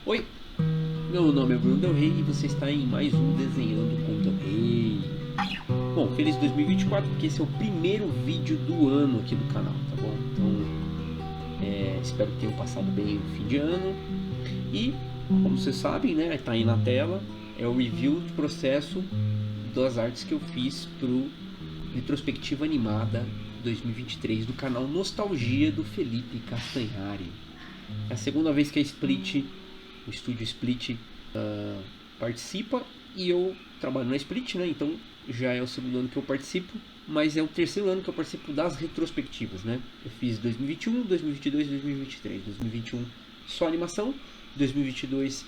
Oi, meu nome é Bruno Del Rey e você está em mais um Desenhando com Del Rey. Bom, feliz 2024 porque esse é o primeiro vídeo do ano aqui do canal, tá bom? Então, espero que tenham passado bem o fim de ano. E, como vocês sabem, né, tá aí na tela, é o review de processo das artes que eu fiz pro Retrospectiva Animada 2023 do canal Nostalgia do Felipe Castanhari. É a segunda vez que a Split, o estúdio Split, participa e eu trabalho na Split, né? Então já é o segundo ano que eu participo, mas é o terceiro ano que eu participo das retrospectivas, né? Eu fiz 2021, 2022 e 2023. 2021 só animação, 2022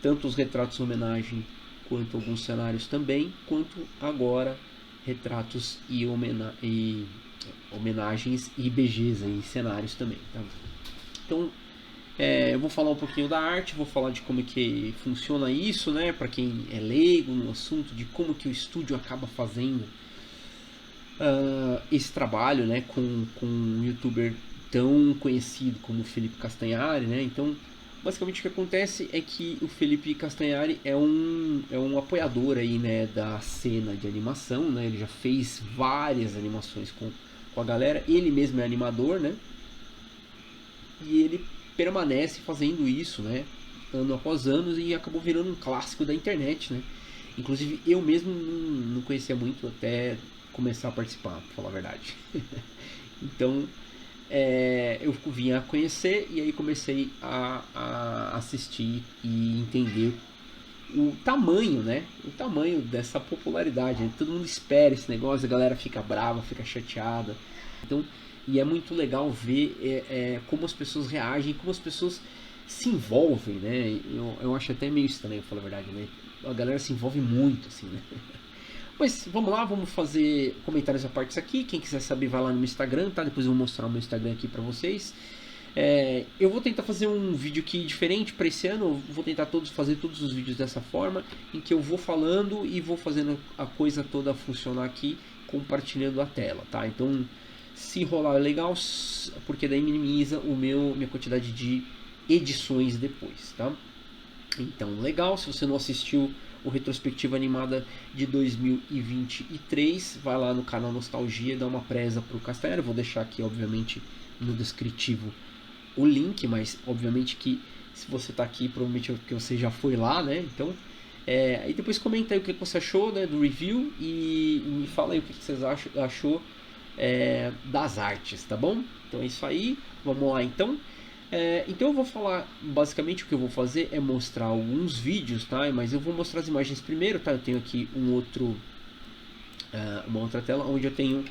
tanto os retratos homenagem quanto alguns cenários também, quanto agora retratos e homenagens e BGs em cenários também, tá? Então eu vou falar um pouquinho da arte, vou falar de como é que funciona isso, né? Para quem é leigo no assunto, de como que o estúdio acaba fazendo esse trabalho, né? Com um youtuber tão conhecido como o Felipe Castanhari, né? Então, basicamente o que acontece é que o Felipe Castanhari é um apoiador aí, né? Da cena de animação, né? Ele já fez várias animações com a galera. Ele mesmo é animador, né? E ele permanece fazendo isso, né? Ano após ano e acabou virando um clássico da internet, né? Inclusive eu mesmo não conhecia muito até começar a participar, pra falar a verdade. Então eu vim a conhecer e aí comecei a assistir e entender o tamanho, né? O tamanho dessa popularidade. Né? Todo mundo espera esse negócio, a galera fica brava, fica chateada. Então, e é muito legal ver como as pessoas reagem, como as pessoas se envolvem, né? Eu acho até meio estranho, pra falar a verdade, né? A galera se envolve muito, assim, né? Mas vamos lá, vamos fazer comentários a partes aqui. Quem quiser saber, vai lá no meu Instagram, tá? Depois eu vou mostrar o meu Instagram aqui pra vocês. Eu vou tentar fazer um vídeo aqui diferente para esse ano. Eu vou tentar fazer todos os vídeos dessa forma, em que eu vou falando e vou fazendo a coisa toda funcionar aqui, compartilhando a tela, tá? Então, se rolar legal, porque daí minimiza minha quantidade de edições depois, tá? Então, legal. Se você não assistiu o Retrospectiva Animada de 2023, vai lá no canal Nostalgia, dá uma presa pro Castanheira. Vou deixar aqui, obviamente, no descritivo o link, mas obviamente que se você está aqui, provavelmente é porque você já foi lá, né? Então, aí depois comenta aí o que você achou, né, do review e me fala aí o que você achou das artes, tá bom? Então é isso aí, vamos lá então. Então eu vou falar, basicamente o que eu vou fazer é mostrar alguns vídeos, tá? Mas eu vou mostrar as imagens primeiro, tá? Eu tenho aqui uma outra tela onde eu tenho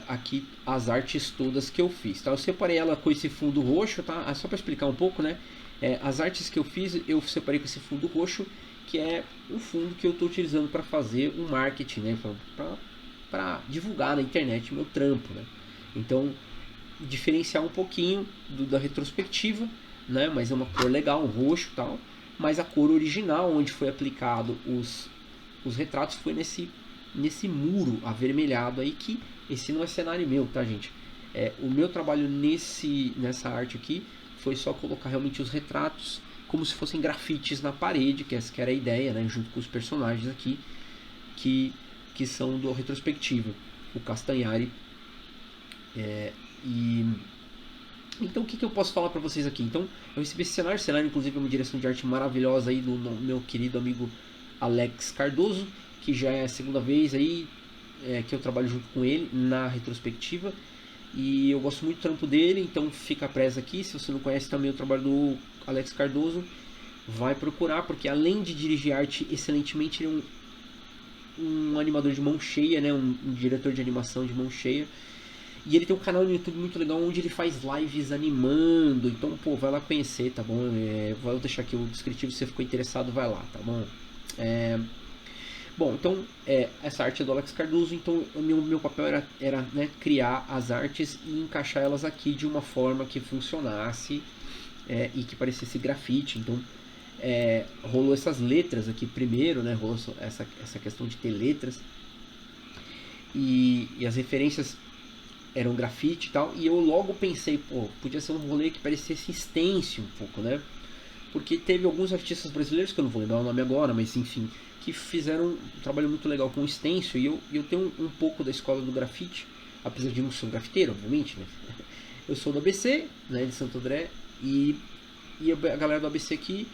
aqui as artes todas que eu fiz, tá? Eu separei ela com esse fundo roxo, tá? Só para explicar um pouco, né? As artes que eu fiz, eu separei com esse fundo roxo, que é o fundo que eu estou utilizando para fazer um marketing, né? Para divulgar na internet meu trampo, né? Então, diferenciar um pouquinho da retrospectiva, né? Mas é uma cor legal, um roxo e tal. Mas a cor original, onde foi aplicado os retratos, foi nesse muro avermelhado aí, que esse não é cenário meu, tá, gente? O meu trabalho nessa arte aqui foi só colocar realmente os retratos como se fossem grafites na parede, que essa que era a ideia, né? Junto com os personagens aqui que são do retrospectiva, o Castanhari. Então o que eu posso falar para vocês aqui? Então eu recebi esse cenário inclusive é uma direção de arte maravilhosa aí do meu querido amigo Alex Cardoso, que já é a segunda vez aí que eu trabalho junto com ele na retrospectiva. E eu gosto muito do trampo dele, então fica presa aqui. Se você não conhece também o trabalho do Alex Cardoso, vai procurar, porque além de dirigir arte excelentemente, ele é um animador de mão cheia, né? Um diretor de animação de mão cheia. E ele tem um canal no YouTube muito legal onde ele faz lives animando. Então, pô, vai lá conhecer, tá bom? Vou deixar aqui o descritivo, se você ficou interessado, vai lá, tá bom? Bom, então, essa arte é do Alex Cardoso, então o meu papel era né, criar as artes e encaixar elas aqui de uma forma que funcionasse e que parecesse grafite. Então, rolou essas letras aqui primeiro, né? Rolou essa questão de ter letras. E as referências eram grafite e tal. E eu logo pensei, pô, podia ser um rolê que parecesse stencil um pouco, né? porque teve alguns artistas brasileiros, que eu não vou lembrar o nome agora, mas enfim, que fizeram um trabalho muito legal com o stencil, e eu tenho um pouco da escola do grafite, apesar de não ser um grafiteiro, obviamente, né? Eu sou do ABC, né, de Santo André, e a galera do ABC aqui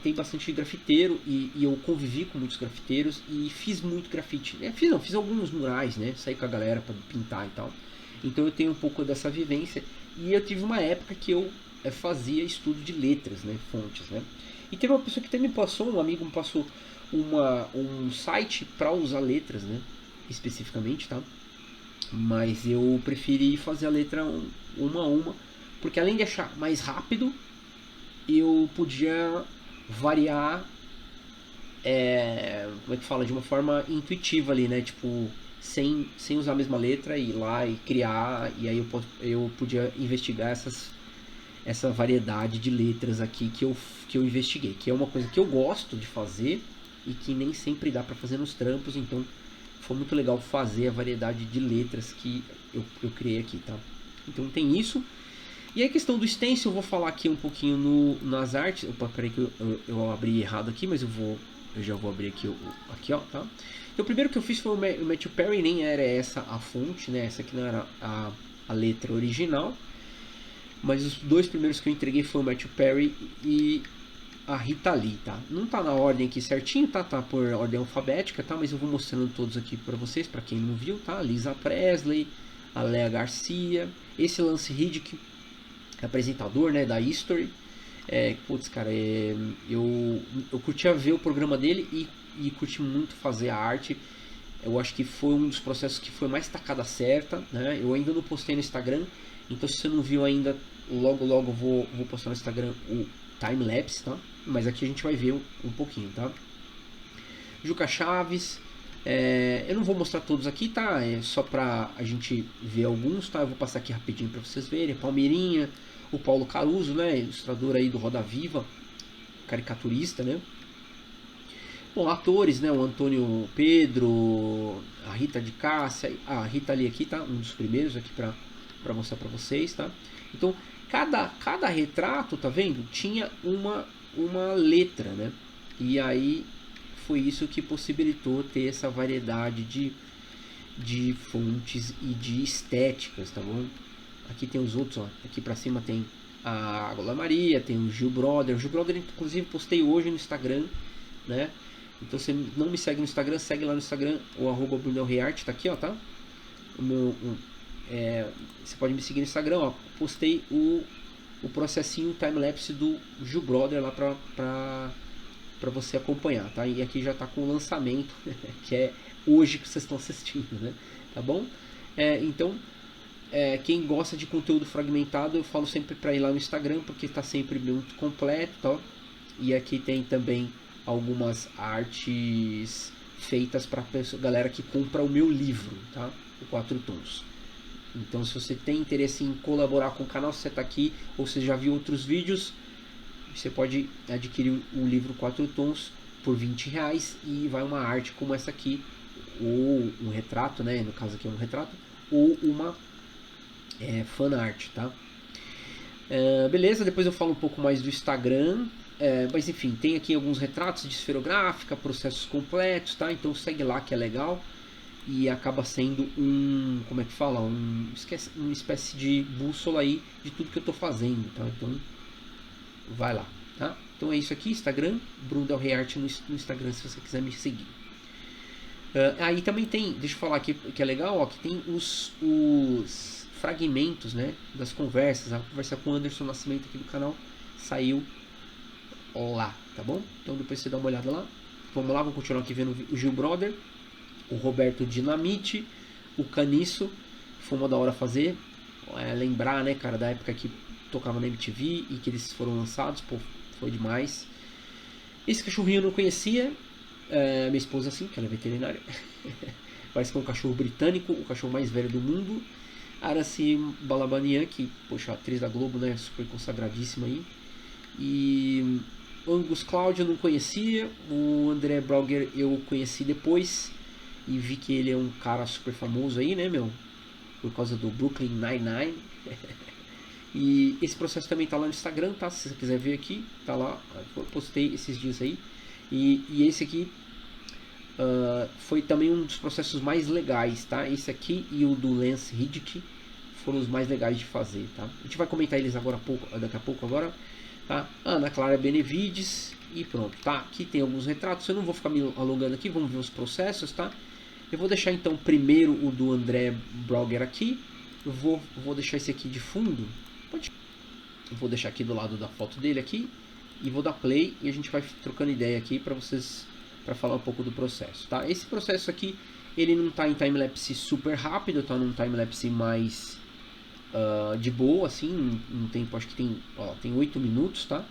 tem bastante grafiteiro, e eu convivi com muitos grafiteiros e fiz muito grafite. Fiz alguns murais, né? Saí com a galera para pintar e tal. Então eu tenho um pouco dessa vivência. E eu tive uma época que eu fazia estudo de letras, né? Fontes, né? E teve uma pessoa que até me passou, um amigo me passou um site para usar letras, né? Especificamente, tá? Mas eu preferi fazer a letra uma a uma, porque além de achar mais rápido, eu podia variar, como é que fala, de uma forma intuitiva ali, né? Tipo, sem usar a mesma letra, ir lá e criar, e aí eu podia investigar essa variedade de letras aqui que eu investiguei, que é uma coisa que eu gosto de fazer e que nem sempre dá para fazer nos trampos, então foi muito legal fazer a variedade de letras que eu criei aqui, tá? Então tem isso. E a questão do stencil, eu vou falar aqui um pouquinho nas artes. Opa, peraí que eu abri errado aqui, mas eu já vou abrir aqui, ó, tá? Então o primeiro que eu fiz foi o Matthew Perry, nem era essa a fonte, né? Essa aqui não era a letra original. Mas os dois primeiros que eu entreguei foi o Matthew Perry e a Rita Lee, tá? Não tá na ordem aqui certinho, tá? Tá por ordem alfabética, tá? Mas eu vou mostrando todos aqui pra vocês, pra quem não viu, tá? Lisa Presley, a Léa Garcia, esse Lance Riddick, apresentador, né, da History. Putz, cara, eu curtia ver o programa dele e curti muito fazer a arte. Eu acho que foi um dos processos que foi mais tacada certa, né? Eu ainda não postei no Instagram, então se você não viu ainda, logo vou postar no Instagram o time-lapse, tá? Mas aqui a gente vai ver um pouquinho, tá? Juca Chaves, eu não vou mostrar todos aqui, tá? É só pra a gente ver alguns, tá? Eu vou passar aqui rapidinho pra vocês verem. Palmeirinha, o Paulo Caruso, né? Ilustrador aí do Roda Viva, caricaturista, né? Bom, atores, né? O Antônio Pedro, a Rita de Cássia, a Rita ali aqui, tá? Um dos primeiros aqui pra mostrar pra vocês, tá? Então, cada retrato, tá vendo? Tinha uma letra, né? E aí foi isso que possibilitou ter essa variedade de fontes e de estéticas, tá bom? Aqui tem os outros, ó. Aqui pra cima tem a Água Maria, tem o Gil Brother. O Gil Brother, inclusive, postei hoje no Instagram, né? Então, se não me segue no Instagram, segue lá no Instagram, o arroba BrunelReart, tá aqui, ó, tá? Você pode me seguir no Instagram, ó. Postei o processinho time-lapse do Gil Brother lá pra você acompanhar, tá? E aqui já tá com o lançamento, que é hoje que vocês estão assistindo, né? Tá bom? Então, quem gosta de conteúdo fragmentado, eu falo sempre para ir lá no Instagram, porque está sempre muito completo, tá? E aqui tem também algumas artes feitas para galera que compra o meu livro, tá? O 4 Tons. Então, se você tem interesse em colaborar com o canal, se você está aqui ou você já viu outros vídeos, você pode adquirir o livro 4 Tons por R$20 e vai uma arte como essa aqui, ou um retrato, né? No caso aqui é um retrato, ou uma fan art, tá? Beleza, depois eu falo um pouco mais do Instagram, mas enfim, tem aqui alguns retratos de esferográfica, processos completos, tá? Então segue lá que é legal e acaba sendo como é que fala? Uma espécie de bússola aí de tudo que eu tô fazendo, tá? Então vai lá, tá? Então é isso aqui, Instagram, BrunelReart no Instagram, se você quiser me seguir. Aí também tem, deixa eu falar aqui que é legal, ó, que tem os fragmentos, né, das conversas. A conversa com o Anderson Nascimento aqui do canal saiu lá, tá bom? Então depois você dá uma olhada lá. Vamos lá, vamos continuar aqui vendo o Gil Brother, o Roberto Dinamite, o Caniço. Foi uma da hora fazer, lembrar, né, cara, da época que tocava na MTV e que eles foram lançados, pô, foi demais. Esse cachorrinho eu não conhecia, minha esposa sim, que ela é veterinária. Parece que é um cachorro britânico, o cachorro mais velho do mundo. Aracy Balabanian, que, poxa, atriz da Globo, né, super consagradíssima aí. E Angus Cloud eu não conhecia, o André Brauger eu conheci depois e vi que ele é um cara super famoso aí, né, meu? Por causa do Brooklyn Nine-Nine. E esse processo também está lá no Instagram, tá? Se você quiser ver aqui, tá lá. Eu postei esses dias aí. E esse aqui foi também um dos processos mais legais, tá? Esse aqui e o do Lance Riddick foram os mais legais de fazer, tá? A gente vai comentar eles agora daqui a pouco agora, tá? Ana Clara Benevides e pronto, tá? Aqui tem alguns retratos, eu não vou ficar me alongando aqui, vamos ver os processos, tá? Eu vou deixar então primeiro o do André Brogger aqui, eu vou deixar esse aqui de fundo, eu vou deixar aqui do lado da foto dele aqui e vou dar play e a gente vai trocando ideia aqui para vocês, para falar um pouco do processo, tá? Esse processo aqui, ele não está em timelapse super rápido, está num timelapse mais de boa, assim, um tempo, acho que tem 8 minutos, tá?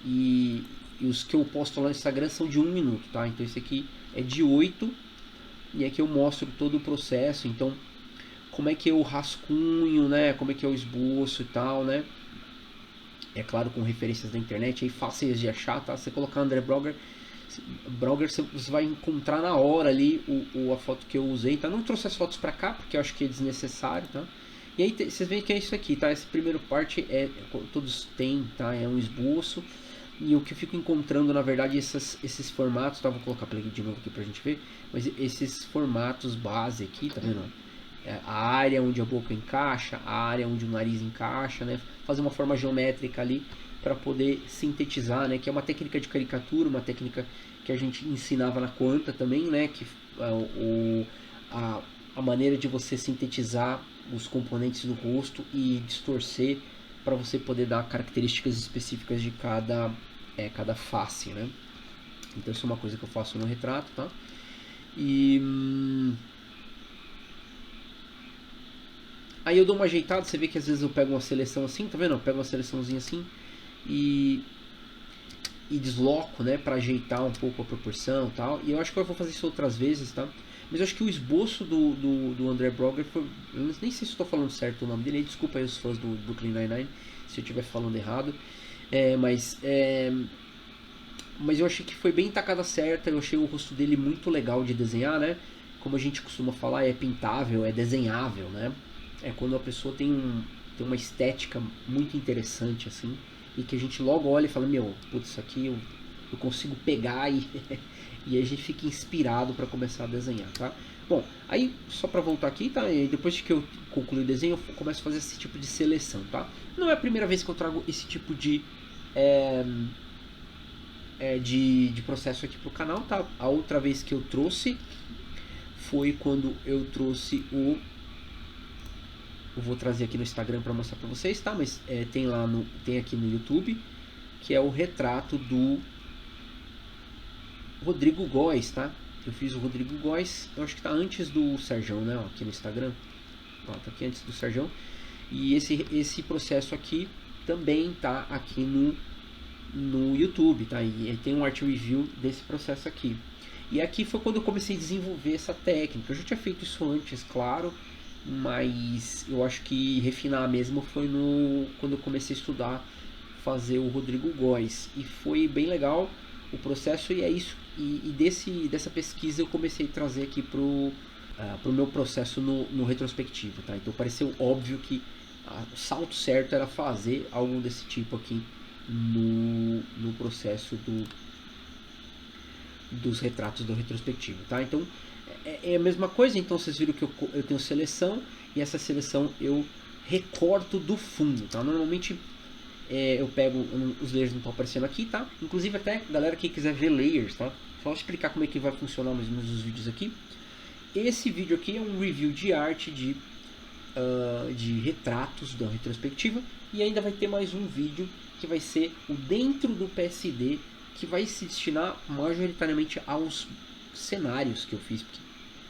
E os que eu posto lá no Instagram são de 1 minuto, tá? Então esse aqui é de 8 e aqui eu mostro todo o processo, então como é que é o rascunho, né? Como é que é o esboço e tal, né? É claro, com referências da internet aí fáceis de achar, tá? Você colocar André Brogger, você vai encontrar na hora ali a foto que eu usei, tá? Não trouxe as fotos pra cá porque eu acho que é desnecessário, tá? E aí vocês veem que é isso aqui, tá? Essa primeira parte todos têm, tá? É um esboço. E o que eu fico encontrando, na verdade, esses formatos, tá? Vou colocar de novo aqui pra gente ver. Mas esses formatos base aqui, tá vendo? A área onde a boca encaixa, a área onde o nariz encaixa, né? Fazer uma forma geométrica ali para poder sintetizar, né? Que é uma técnica de caricatura, uma técnica que a gente ensinava na Quanta também, né? Que a maneira de você sintetizar os componentes do rosto e distorcer para você poder dar características específicas de cada face, né? Então isso é uma coisa que eu faço no retrato, tá? E aí eu dou uma ajeitada, você vê que às vezes eu pego uma seleção assim, tá vendo? Eu pego uma seleçãozinha assim e desloco, né, para ajeitar um pouco a proporção e tal. E eu acho que eu vou fazer isso outras vezes, tá? Mas eu acho que o esboço do André Brogger foi... Eu nem sei se estou falando certo o nome dele, desculpa aí os fãs do Brooklyn Nine-Nine se eu estiver falando errado. Mas eu achei que foi bem tacada certa, eu achei o rosto dele muito legal de desenhar, né? Como a gente costuma falar, é pintável, é desenhável, né? É quando a pessoa tem uma estética muito interessante, assim, e que a gente logo olha e fala, meu, putz, isso aqui eu consigo pegar e, e a gente fica inspirado para começar a desenhar, tá? Bom, aí só para voltar aqui, tá? E depois que eu concluir o desenho, eu começo a fazer esse tipo de seleção, tá? Não é a primeira vez que eu trago esse tipo de processo aqui pro canal, tá? A outra vez que eu trouxe foi quando eu trouxe eu vou trazer aqui no Instagram para mostrar para vocês, tá? Mas tem aqui no YouTube, que é o retrato do Rodrigo Góes, tá? Eu fiz o Rodrigo Góes, eu acho que tá antes do Serjão, né? Ó, aqui no Instagram. Ó, tá aqui antes do Serjão. E esse processo aqui também tá aqui no YouTube, tá? E tem um art review desse processo aqui. E aqui foi quando eu comecei a desenvolver essa técnica. Eu já tinha feito isso antes, claro, mas eu acho que refinar mesmo foi quando eu comecei a estudar, fazer o Rodrigo Góes. E foi bem legal o processo, e é isso. E dessa pesquisa eu comecei a trazer aqui pro meu processo no retrospectivo, tá? Então pareceu óbvio que o salto certo era fazer algo desse tipo aqui no processo dos retratos do retrospectivo, tá? Então é a mesma coisa. Então vocês viram que eu tenho seleção, e essa seleção eu recorto do fundo, tá? Normalmente eu pego, os layers não estão aparecendo aqui, tá? Inclusive até, galera, quem quiser ver layers, tá? Só vou explicar como é que vai funcionar mais ou menos os vídeos aqui. Esse vídeo aqui é um review de arte de retratos da retrospectiva, e ainda vai ter mais um vídeo que vai ser o dentro do PSD, que vai se destinar majoritariamente aos cenários que eu fiz, porque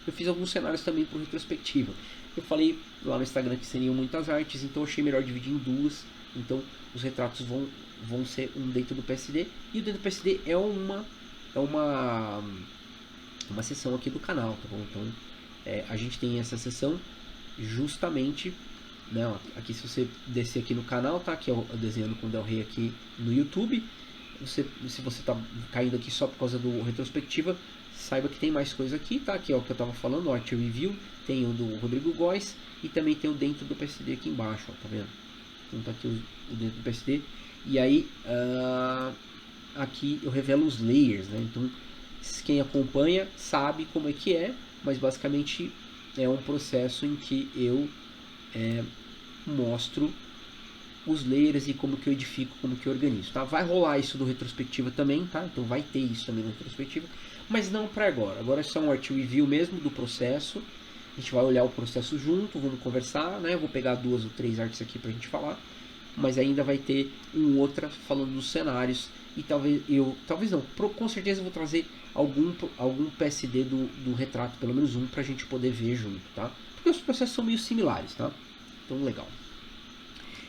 eu fiz alguns cenários também por retrospectiva. Eu falei lá no Instagram que seriam muitas artes, então eu achei melhor dividir em duas. Então os retratos vão ser um dentro do PSD, e o dentro do PSD é uma seção aqui do canal, tá bom? Então a gente tem essa seção justamente, né, ó, aqui se você descer aqui no canal, tá? Aqui é o Desenhando com Del Rey aqui no YouTube. Se você tá caindo aqui só por causa do retrospectiva, saiba que tem mais coisa aqui, tá? Aqui é o que eu tava falando, o Art Review, tem o do Rodrigo Góes, e também tem o dentro do PSD aqui embaixo, ó, tá vendo? Então tá aqui dentro do PSD. E aí aqui eu revelo os layers, né? Então quem acompanha sabe como é que é, mas basicamente é um processo em que eu mostro os layers e como que eu edifico, como que eu organizo, tá? Vai rolar isso do retrospectiva também, tá? Então vai ter isso também no retrospectiva, mas não para agora. Agora é só um art review mesmo do processo. A gente vai olhar o processo junto, vamos conversar, né? Eu vou pegar 2 ou 3 artes aqui pra gente falar, mas ainda vai ter outra falando dos cenários e talvez não, com certeza eu vou trazer algum PSD do retrato, pelo menos um, pra gente poder ver junto, tá? Porque os processos são meio similares, tá? Então legal.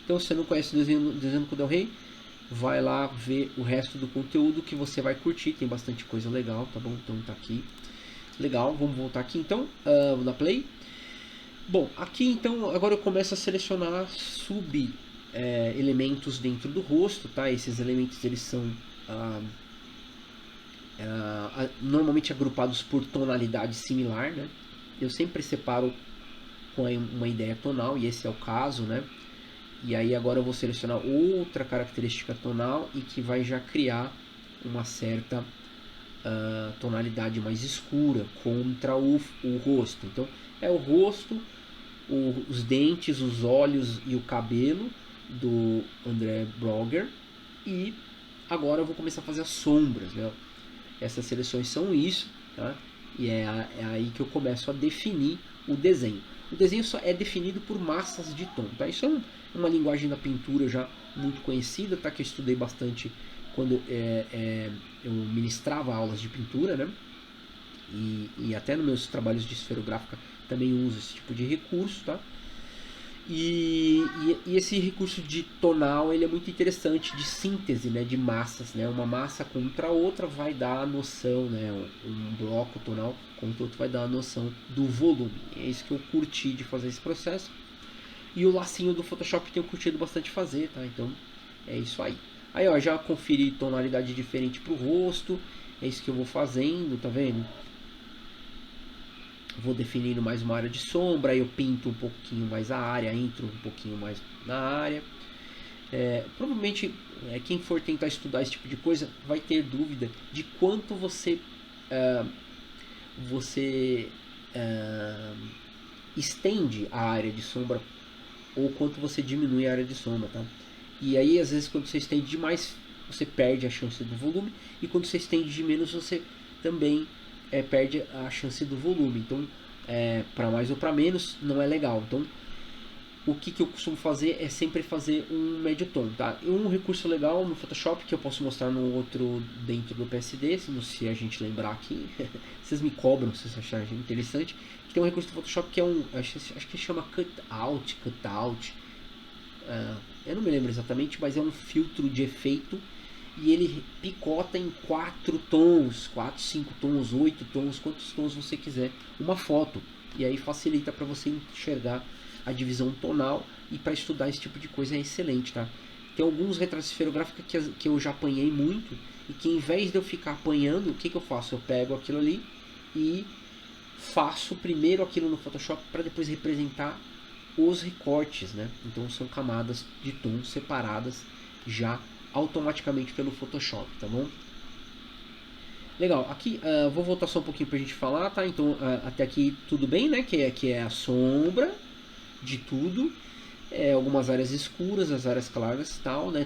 Então, se você não conhece o Desenhando com o Del Rey, vai lá ver o resto do conteúdo que você vai curtir. Tem bastante coisa legal, tá bom? Então tá aqui. Legal, vamos voltar aqui então, vou dar play. Bom, aqui então, agora eu começo a selecionar elementos dentro do rosto, tá? Esses elementos eles são normalmente agrupados por tonalidade similar, né? Eu sempre separo com uma ideia tonal, e esse é o caso, né? E aí agora eu vou selecionar outra característica tonal e que vai já criar uma certa tonalidade mais escura contra o rosto. Então é o rosto, os dentes, os olhos e o cabelo do André Brogger. E agora eu vou começar a fazer as sombras, né? Essas seleções são isso, tá? E é aí que eu começo a definir o desenho. O desenho só é definido por massas de tom, tá? Isso é uma linguagem da pintura já muito conhecida, tá? Que eu estudei bastante quando eu ministrava aulas de pintura, né? E até nos meus trabalhos de esferográfica também uso esse tipo de recurso, tá? E esse recurso de tonal ele é muito interessante, de síntese, né, de massas, né? Uma massa contra a outra vai dar a noção, né, um bloco tonal contra o outro vai dar a noção do volume. É isso que eu curti de fazer esse processo. E o lacinho do Photoshop tenho curtido bastante fazer, tá? Então é isso aí. Aí ó, já conferi tonalidade diferente pro rosto, é isso que eu vou fazendo, tá vendo? Vou definindo mais uma área de sombra, aí eu pinto um pouquinho mais a área, entro um pouquinho mais na área. Provavelmente quem for tentar estudar esse tipo de coisa vai ter dúvida de quanto você estende a área de sombra ou quanto você diminui a área de sombra, tá? E aí às vezes quando você estende demais você perde a chance do volume, e quando você estende de menos você também perde a chance do volume. Então para mais ou para menos não é legal. Então o que eu costumo fazer é sempre fazer um médio tom, tá? Um recurso legal no Photoshop que eu posso mostrar no outro dentro do PSD, se a gente lembrar aqui. Vocês me cobram se vocês acharem interessante. Tem um recurso do Photoshop que é acho que chama cutout. Eu não me lembro exatamente, mas é um filtro de efeito e ele picota em 4 tons, 4, 5 tons, 8 tons, quantos tons você quiser, uma foto. E aí facilita para você enxergar a divisão tonal, e para estudar esse tipo de coisa é excelente, tá? Tem alguns retratos esferográficos que eu já apanhei muito, e que em vez de eu ficar apanhando, o que eu faço? Eu pego aquilo ali e faço primeiro aquilo no Photoshop para depois representar os recortes, né? Então são camadas de tons separadas já automaticamente pelo Photoshop, tá bom? Legal, aqui vou voltar só um pouquinho pra gente falar, tá? Então até aqui tudo bem, né? Que é a sombra de tudo, algumas áreas escuras, as áreas claras, tal, né?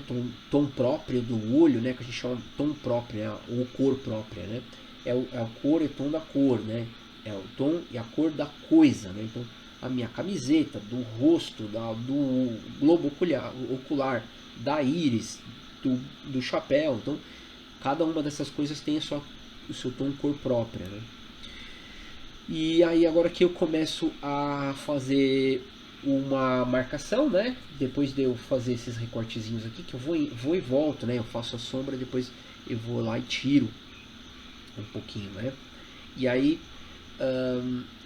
Tom próprio do olho, né? Que a gente chama tom próprio, né? Ou cor própria, né? É a cor e o tom da cor, né? É o tom e a cor da coisa, né? Então a minha camiseta, do rosto, do globo ocular, da íris, do chapéu. Então cada uma dessas coisas tem o seu tom cor própria, né? E aí agora que eu começo a fazer uma marcação, né? Depois de eu fazer esses recortezinhos aqui, que eu vou e volto, né? Eu faço a sombra, depois eu vou lá e tiro um pouquinho, né? E aí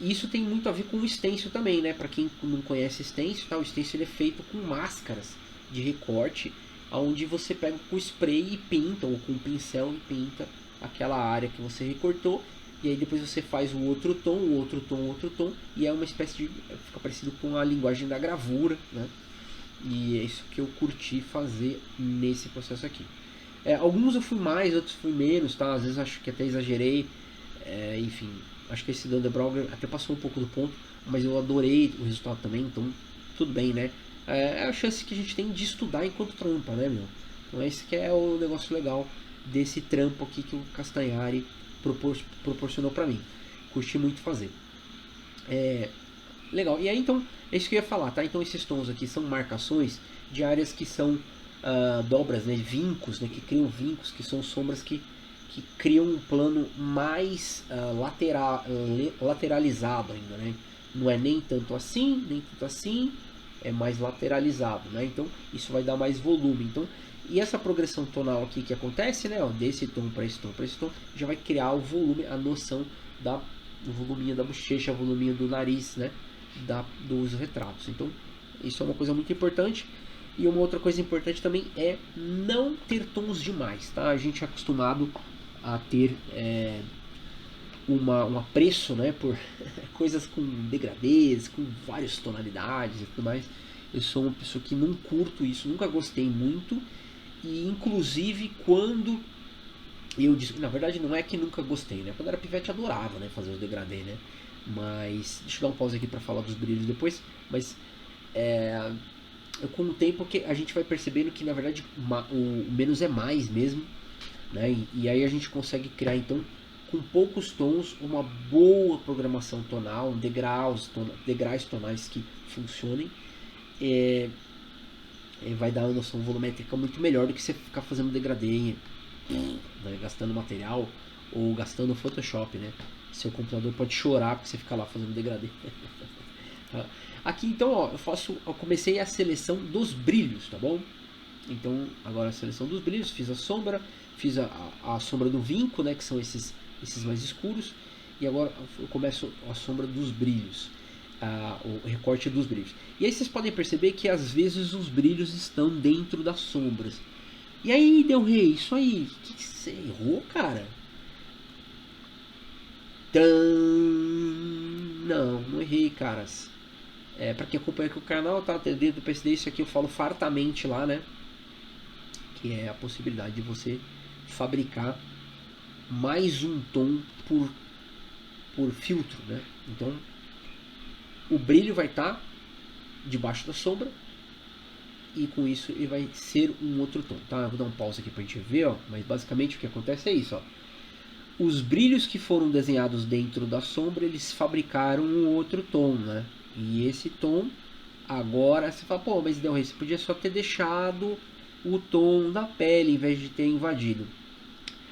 isso tem muito a ver com o stencil também, né? Para quem não conhece stencil, tá? O stencil ele é feito com máscaras de recorte, onde você pega com spray e pinta, ou com pincel e pinta aquela área que você recortou. E aí depois você faz o outro tom, e é uma espécie de... fica parecido com a linguagem da gravura, né? E é isso que eu curti fazer nesse processo aqui. Alguns eu fui mais, outros fui menos, tá? Às vezes acho que até exagerei. Enfim, acho que esse do Underbrogger até passou um pouco do ponto, mas eu adorei o resultado também, então tudo bem, né? É a chance que a gente tem de estudar enquanto trampa, né, meu? Então esse que é o negócio legal desse trampo aqui que o Castanhari proporcionou pra mim. Curti muito fazer. Legal, e aí então, é isso que eu ia falar, tá? Então esses tons aqui são marcações de áreas que são dobras, né? Vincos, né? Que criam vincos, que são sombras que criam um plano mais lateralizado ainda, né? Não é nem tanto assim, nem tanto assim, é mais lateralizado, né? Então isso vai dar mais volume. Então, e essa progressão tonal aqui que acontece, né? Ó, desse tom para esse tom para esse tom, já vai criar o volume, a noção do voluminho da bochecha, o voluminho do nariz, né? Dos retratos. Então isso é uma coisa muito importante. E uma outra coisa importante também é não ter tons demais, tá? A gente é acostumado a ter um apreço, né, por coisas com degradês, com várias tonalidades e tudo mais. Eu sou uma pessoa que não curto isso, nunca gostei muito. E inclusive quando eu disse, na verdade não é que nunca gostei, né? Quando era pivete adorava, né, fazer os degradê, né? Mas deixa eu dar um pause aqui para falar dos brilhos depois, mas com o tempo que a gente vai percebendo que na verdade o menos é mais mesmo, né? E aí a gente consegue criar então com poucos tons uma boa programação tonal, degraus tonais que funcionem. Vai dar uma noção volumétrica muito melhor do que você ficar fazendo degradê, né? Gastando material ou gastando Photoshop, né? Seu computador pode chorar porque você fica lá fazendo degradê. Aqui então, ó, eu comecei a seleção dos brilhos, tá bom? Então, agora a seleção dos brilhos, fiz a sombra, fiz a sombra do vinco, né, que são esses mais escuros, e agora eu começo a sombra dos brilhos, o recorte dos brilhos. E aí vocês podem perceber que às vezes os brilhos estão dentro das sombras. E aí, Del Rey, isso aí, que você errou, cara? Não errei, caras. Pra quem acompanha aqui o canal, tá? Dentro do PSD, isso aqui eu falo fartamente lá, né? Que é a possibilidade de você fabricar mais um tom por filtro, né? Então, o brilho vai estar debaixo da sombra e com isso ele vai ser um outro tom, tá? Eu vou dar um pause aqui pra gente ver, ó, mas basicamente o que acontece é isso, ó. Os brilhos que foram desenhados dentro da sombra, eles fabricaram um outro tom, né? E esse tom, agora você fala, pô, mas Del Rey, você podia só ter deixado o tom da pele em vez de ter invadido.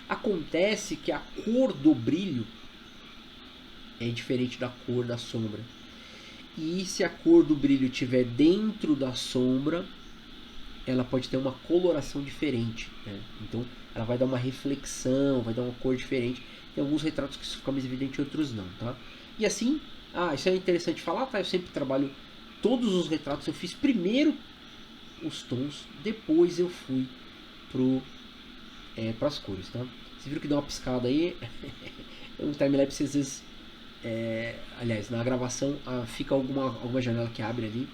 Acontece que a cor do brilho é diferente da cor da sombra. E se a cor do brilho estiver dentro da sombra, ela pode ter uma coloração diferente, né? Então ela vai dar uma reflexão, vai dar uma cor diferente. Tem alguns retratos que isso fica mais evidente, outros não, tá? E assim, isso é interessante falar, tá? Eu sempre trabalho todos os retratos, eu fiz primeiro os tons, depois eu fui para as cores, tá? Vocês viram que deu uma piscada aí? O timelapse às vezes, aliás, na gravação fica alguma janela que abre ali.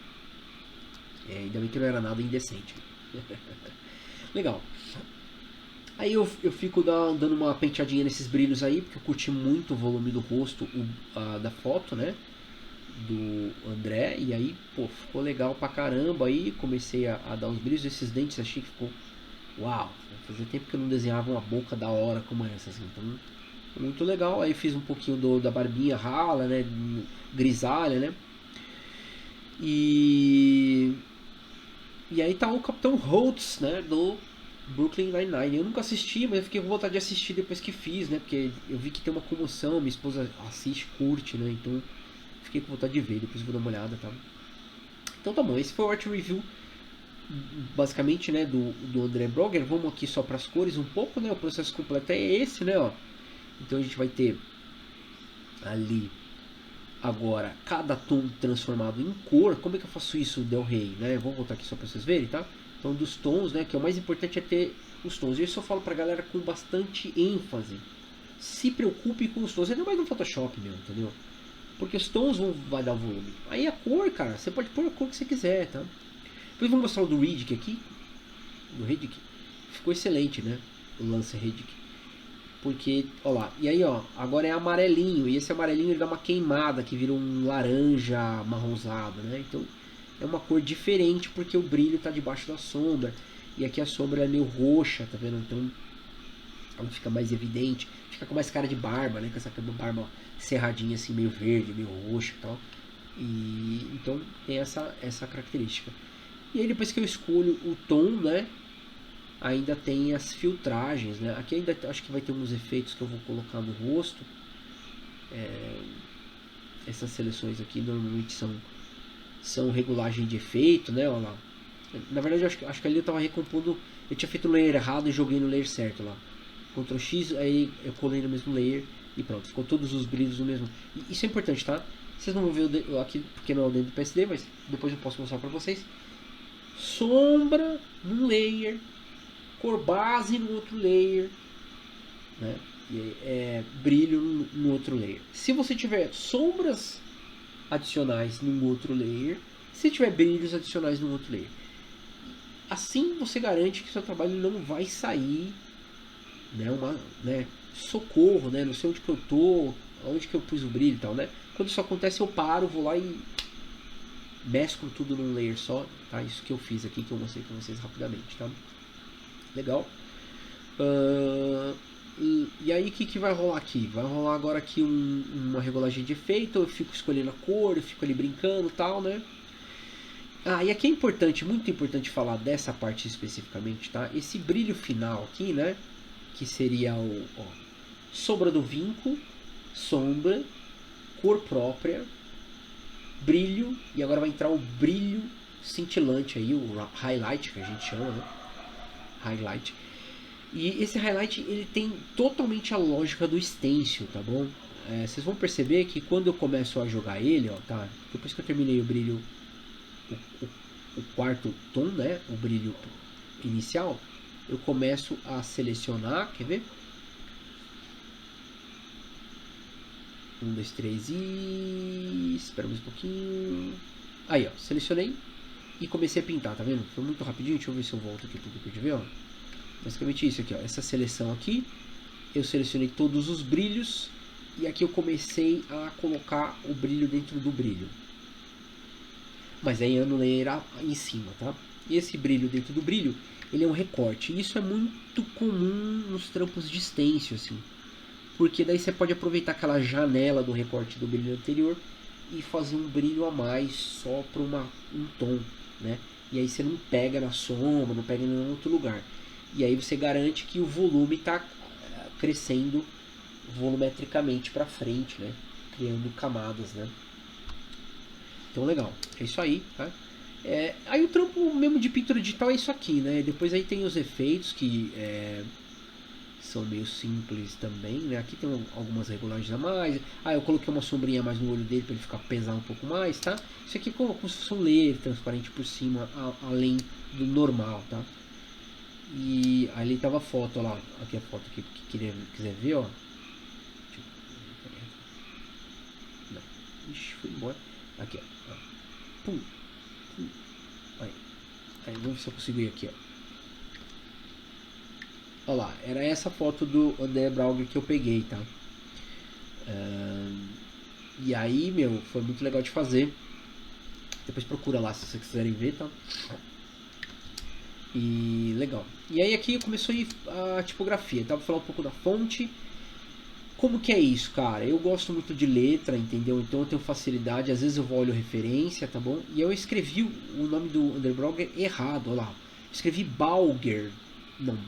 Ainda bem que não era nada indecente. Legal. Aí eu fico dando uma penteadinha nesses brilhos aí, porque eu curti muito o volume do rosto da foto, né? Do André. E aí, pô, ficou legal pra caramba. Aí comecei a dar uns brilhos. Esses dentes achei que ficou... Uau! Fazia tempo que eu não desenhava uma boca da hora como essa, assim. Então, muito legal. Aí fiz um pouquinho da barbinha rala, né? Grisalha, né? E aí tá o Capitão Holtz, né? Do Brooklyn Nine-Nine. Eu nunca assisti, mas eu fiquei com vontade de assistir depois que fiz, né? Porque eu vi que tem uma comoção, minha esposa assiste, curte, né? Então fiquei com vontade de ver, depois vou dar uma olhada, tá? Então tá bom, esse foi o Art Review, basicamente, né? Do André Brogger. Vamos aqui só para as cores um pouco, né? O processo completo é esse, né? Ó. Então a gente vai ter ali agora cada tom transformado em cor. Como é que eu faço isso, Del Rey, né? Vou voltar aqui só para vocês verem, tá? Então dos tons, né? Que é o mais importante é ter os tons. E isso eu falo pra galera com bastante ênfase. Se preocupe com os tons, ainda mais no Photoshop, meu, entendeu? Porque os tons vai dar volume. Aí a cor, cara, você pode pôr a cor que você quiser, tá? Depois eu vou mostrar o do Riddick aqui. Do Riddick. Ficou excelente, né? O Lance Riddick. Porque, ó lá, e aí ó, agora é amarelinho, e esse amarelinho ele dá uma queimada que vira um laranja marronzado, né? Então é uma cor diferente porque o brilho tá debaixo da sombra, e aqui a sombra é meio roxa, tá vendo? Então ela fica mais evidente, fica com mais cara de barba, né? Com essa barba cerradinha assim, meio verde, meio roxa e tal. E então tem essa característica. E aí depois que eu escolho o tom, né? Ainda tem as filtragens, né? Aqui ainda acho que vai ter uns efeitos que eu vou colocar no rosto. Essas seleções aqui normalmente são regulagem de efeito, né? Olha lá. Na verdade acho que ali eu estava recompondo. Eu tinha feito o layer errado e joguei no layer certo lá. Ctrl X, aí eu colei no mesmo layer e pronto, ficou todos os brilhos no mesmo. E isso é importante, tá? Vocês não vão ver aqui porque não é o dentro do PSD, mas depois eu posso mostrar pra vocês. Sombra num layer, cor base no outro layer, né? E brilho no outro layer. Se você tiver sombras adicionais num outro layer, se tiver brilhos adicionais num outro layer, assim você garante que seu trabalho não vai sair, né, socorro, né, não sei onde que eu tô, onde que eu pus o brilho e tal, né? Quando isso acontece eu paro, vou lá e mesclo tudo num layer só, tá? Isso que eu fiz aqui, que eu mostrei pra vocês rapidamente, tá? Legal. E aí o que vai rolar aqui? Vai rolar agora aqui uma regulagem de efeito, eu fico escolhendo a cor, eu fico ali brincando e tal, né? E aqui é importante, muito importante falar dessa parte especificamente, tá? Esse brilho final aqui, né? Que seria sombra do vinco, sombra, cor própria, brilho, e agora vai entrar o brilho cintilante aí, o highlight que a gente chama, né? Highlight. E esse highlight ele tem totalmente a lógica do stencil, tá bom? Vocês vão perceber que quando eu começo a jogar ele, ó, tá? Depois que eu terminei o brilho, o quarto tom, né? O brilho inicial, eu começo a selecionar, quer ver? 1, 2, 3 e... espera mais um pouquinho. Aí, ó, selecionei e comecei a pintar, tá vendo? Foi muito rapidinho, deixa eu ver se eu volto aqui pro que eu ver, ó. Basicamente isso aqui, ó. Essa seleção aqui, eu selecionei todos os brilhos e aqui eu comecei a colocar o brilho dentro do brilho. Mas aí eu no layer em cima, tá? E esse brilho dentro do brilho, ele é um recorte. E isso é muito comum nos trampos de stencil, assim. Porque daí você pode aproveitar aquela janela do recorte do brilho anterior e fazer um brilho a mais só para um tom, né? E aí você não pega na sombra, não pega em nenhum outro lugar. E aí você garante que o volume está crescendo volumetricamente para frente, né? Criando camadas, né? Então legal, é isso aí, tá? Aí o trampo mesmo de pintura digital é isso aqui, né? Depois aí tem os efeitos que são meio simples também, né? Aqui tem algumas regulagens a mais. Eu coloquei uma sombrinha a mais no olho dele para ele ficar pesar um pouco mais, tá? Isso aqui é como se fosse um layer transparente por cima, além do normal, tá? E ali tava a foto, olha lá. Aqui a foto que quiser ver, ó. Não. Ixi, foi embora. Aqui, ó. Pum. Pum. Aí, vamos ver se eu consigo ir aqui, ó. Olha lá, era essa foto do André Brauger que eu peguei, tá? E aí, meu, foi muito legal de fazer. Depois procura lá se vocês quiserem ver, tá? E legal. E aí aqui começou a tipografia. Então vou falar um pouco da fonte. Como que é isso, cara? Eu gosto muito de letra, entendeu? Então eu tenho facilidade. Às vezes eu olho referência, tá bom? E eu escrevi o nome do Underbrogger errado, olha lá. Escrevi Balger. Não,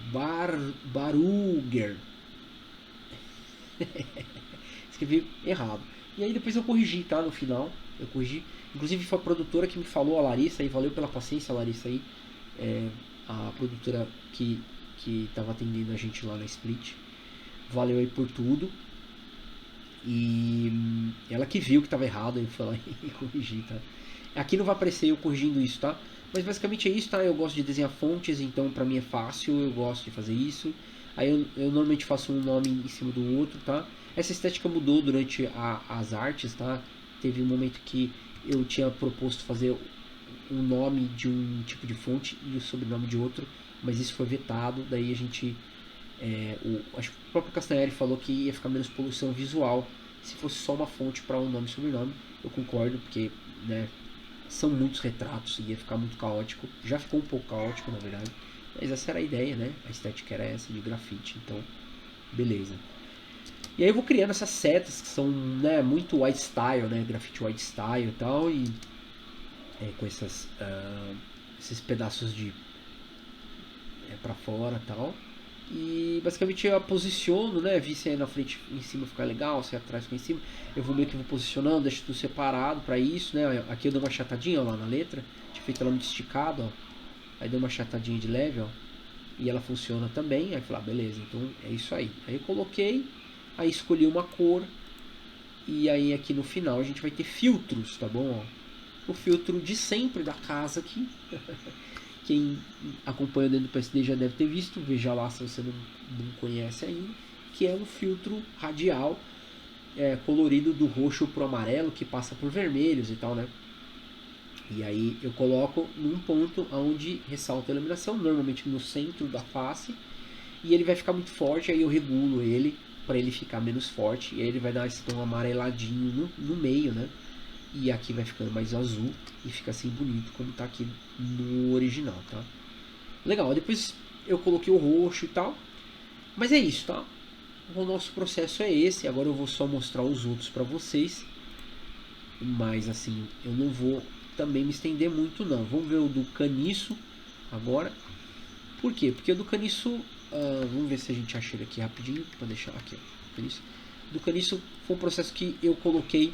Baruger. Escrevi errado. E aí depois eu corrigi, tá? No final, eu corrigi. Inclusive foi a produtora que me falou, a Larissa, e valeu pela paciência, a Larissa aí. A produtora que estava atendendo a gente lá na Split. Valeu aí por tudo. E ela que viu que estava errado, aí foi lá e corrigi, tá? Aqui não vai aparecer eu corrigindo isso, tá? Mas basicamente é isso, tá? Eu gosto de desenhar fontes, então pra mim é fácil, eu gosto de fazer isso. Aí eu normalmente faço um nome em cima do outro, tá? Essa estética mudou durante as artes, tá? Teve um momento que eu tinha proposto fazer um nome de um tipo de fonte e o sobrenome de outro, mas isso foi vetado. Daí a gente, acho que o próprio Castanhari falou que ia ficar menos poluição visual se fosse só uma fonte para um nome e sobrenome. Eu concordo, porque, né, são muitos retratos e ia ficar muito caótico. Já ficou um pouco caótico, na verdade, mas essa era a ideia, né? A estética era essa de grafite, então beleza. E aí eu vou criando essas setas que são, né, muito white style, né? Grafite white style e tal, e com esses pedaços de pra fora e tal. E basicamente eu a posiciono, né? Vi se aí na frente em cima ficar legal, se atrás ficar em cima. Eu vou meio que posicionando, deixo tudo separado pra isso, né? Aqui eu dei uma achatadinha, ó, lá na letra. Tinha feito ela muito esticada, ó. Aí dei uma achatadinha de leve, ó. E ela funciona também. Aí falei, beleza, então é isso aí. Aí eu coloquei, aí escolhi uma cor. E aí aqui no final a gente vai ter filtros, tá bom? Ó, o filtro de sempre da casa aqui. Quem acompanha dentro do PSD já deve ter visto, veja lá se você não conhece ainda, que é um filtro radial colorido do roxo pro amarelo, que passa por vermelhos e tal, né? E aí eu coloco num ponto onde ressalta a iluminação, normalmente no centro da face, e ele vai ficar muito forte, aí eu regulo ele para ele ficar menos forte, e aí ele vai dar esse tom amareladinho no meio, né? E aqui vai ficando mais azul e fica assim bonito como tá aqui no original, tá? Legal, depois eu coloquei o roxo e tal. Mas é isso, tá? O nosso processo é esse. Agora eu vou só mostrar os outros pra vocês. Mas assim, eu não vou também me estender muito não. Vamos ver o do caniço agora. Por quê? Porque o do caniço... vamos ver se a gente acha ele aqui rapidinho. Pra deixar aqui, ó. Caniço. Do caniço foi um processo que eu coloquei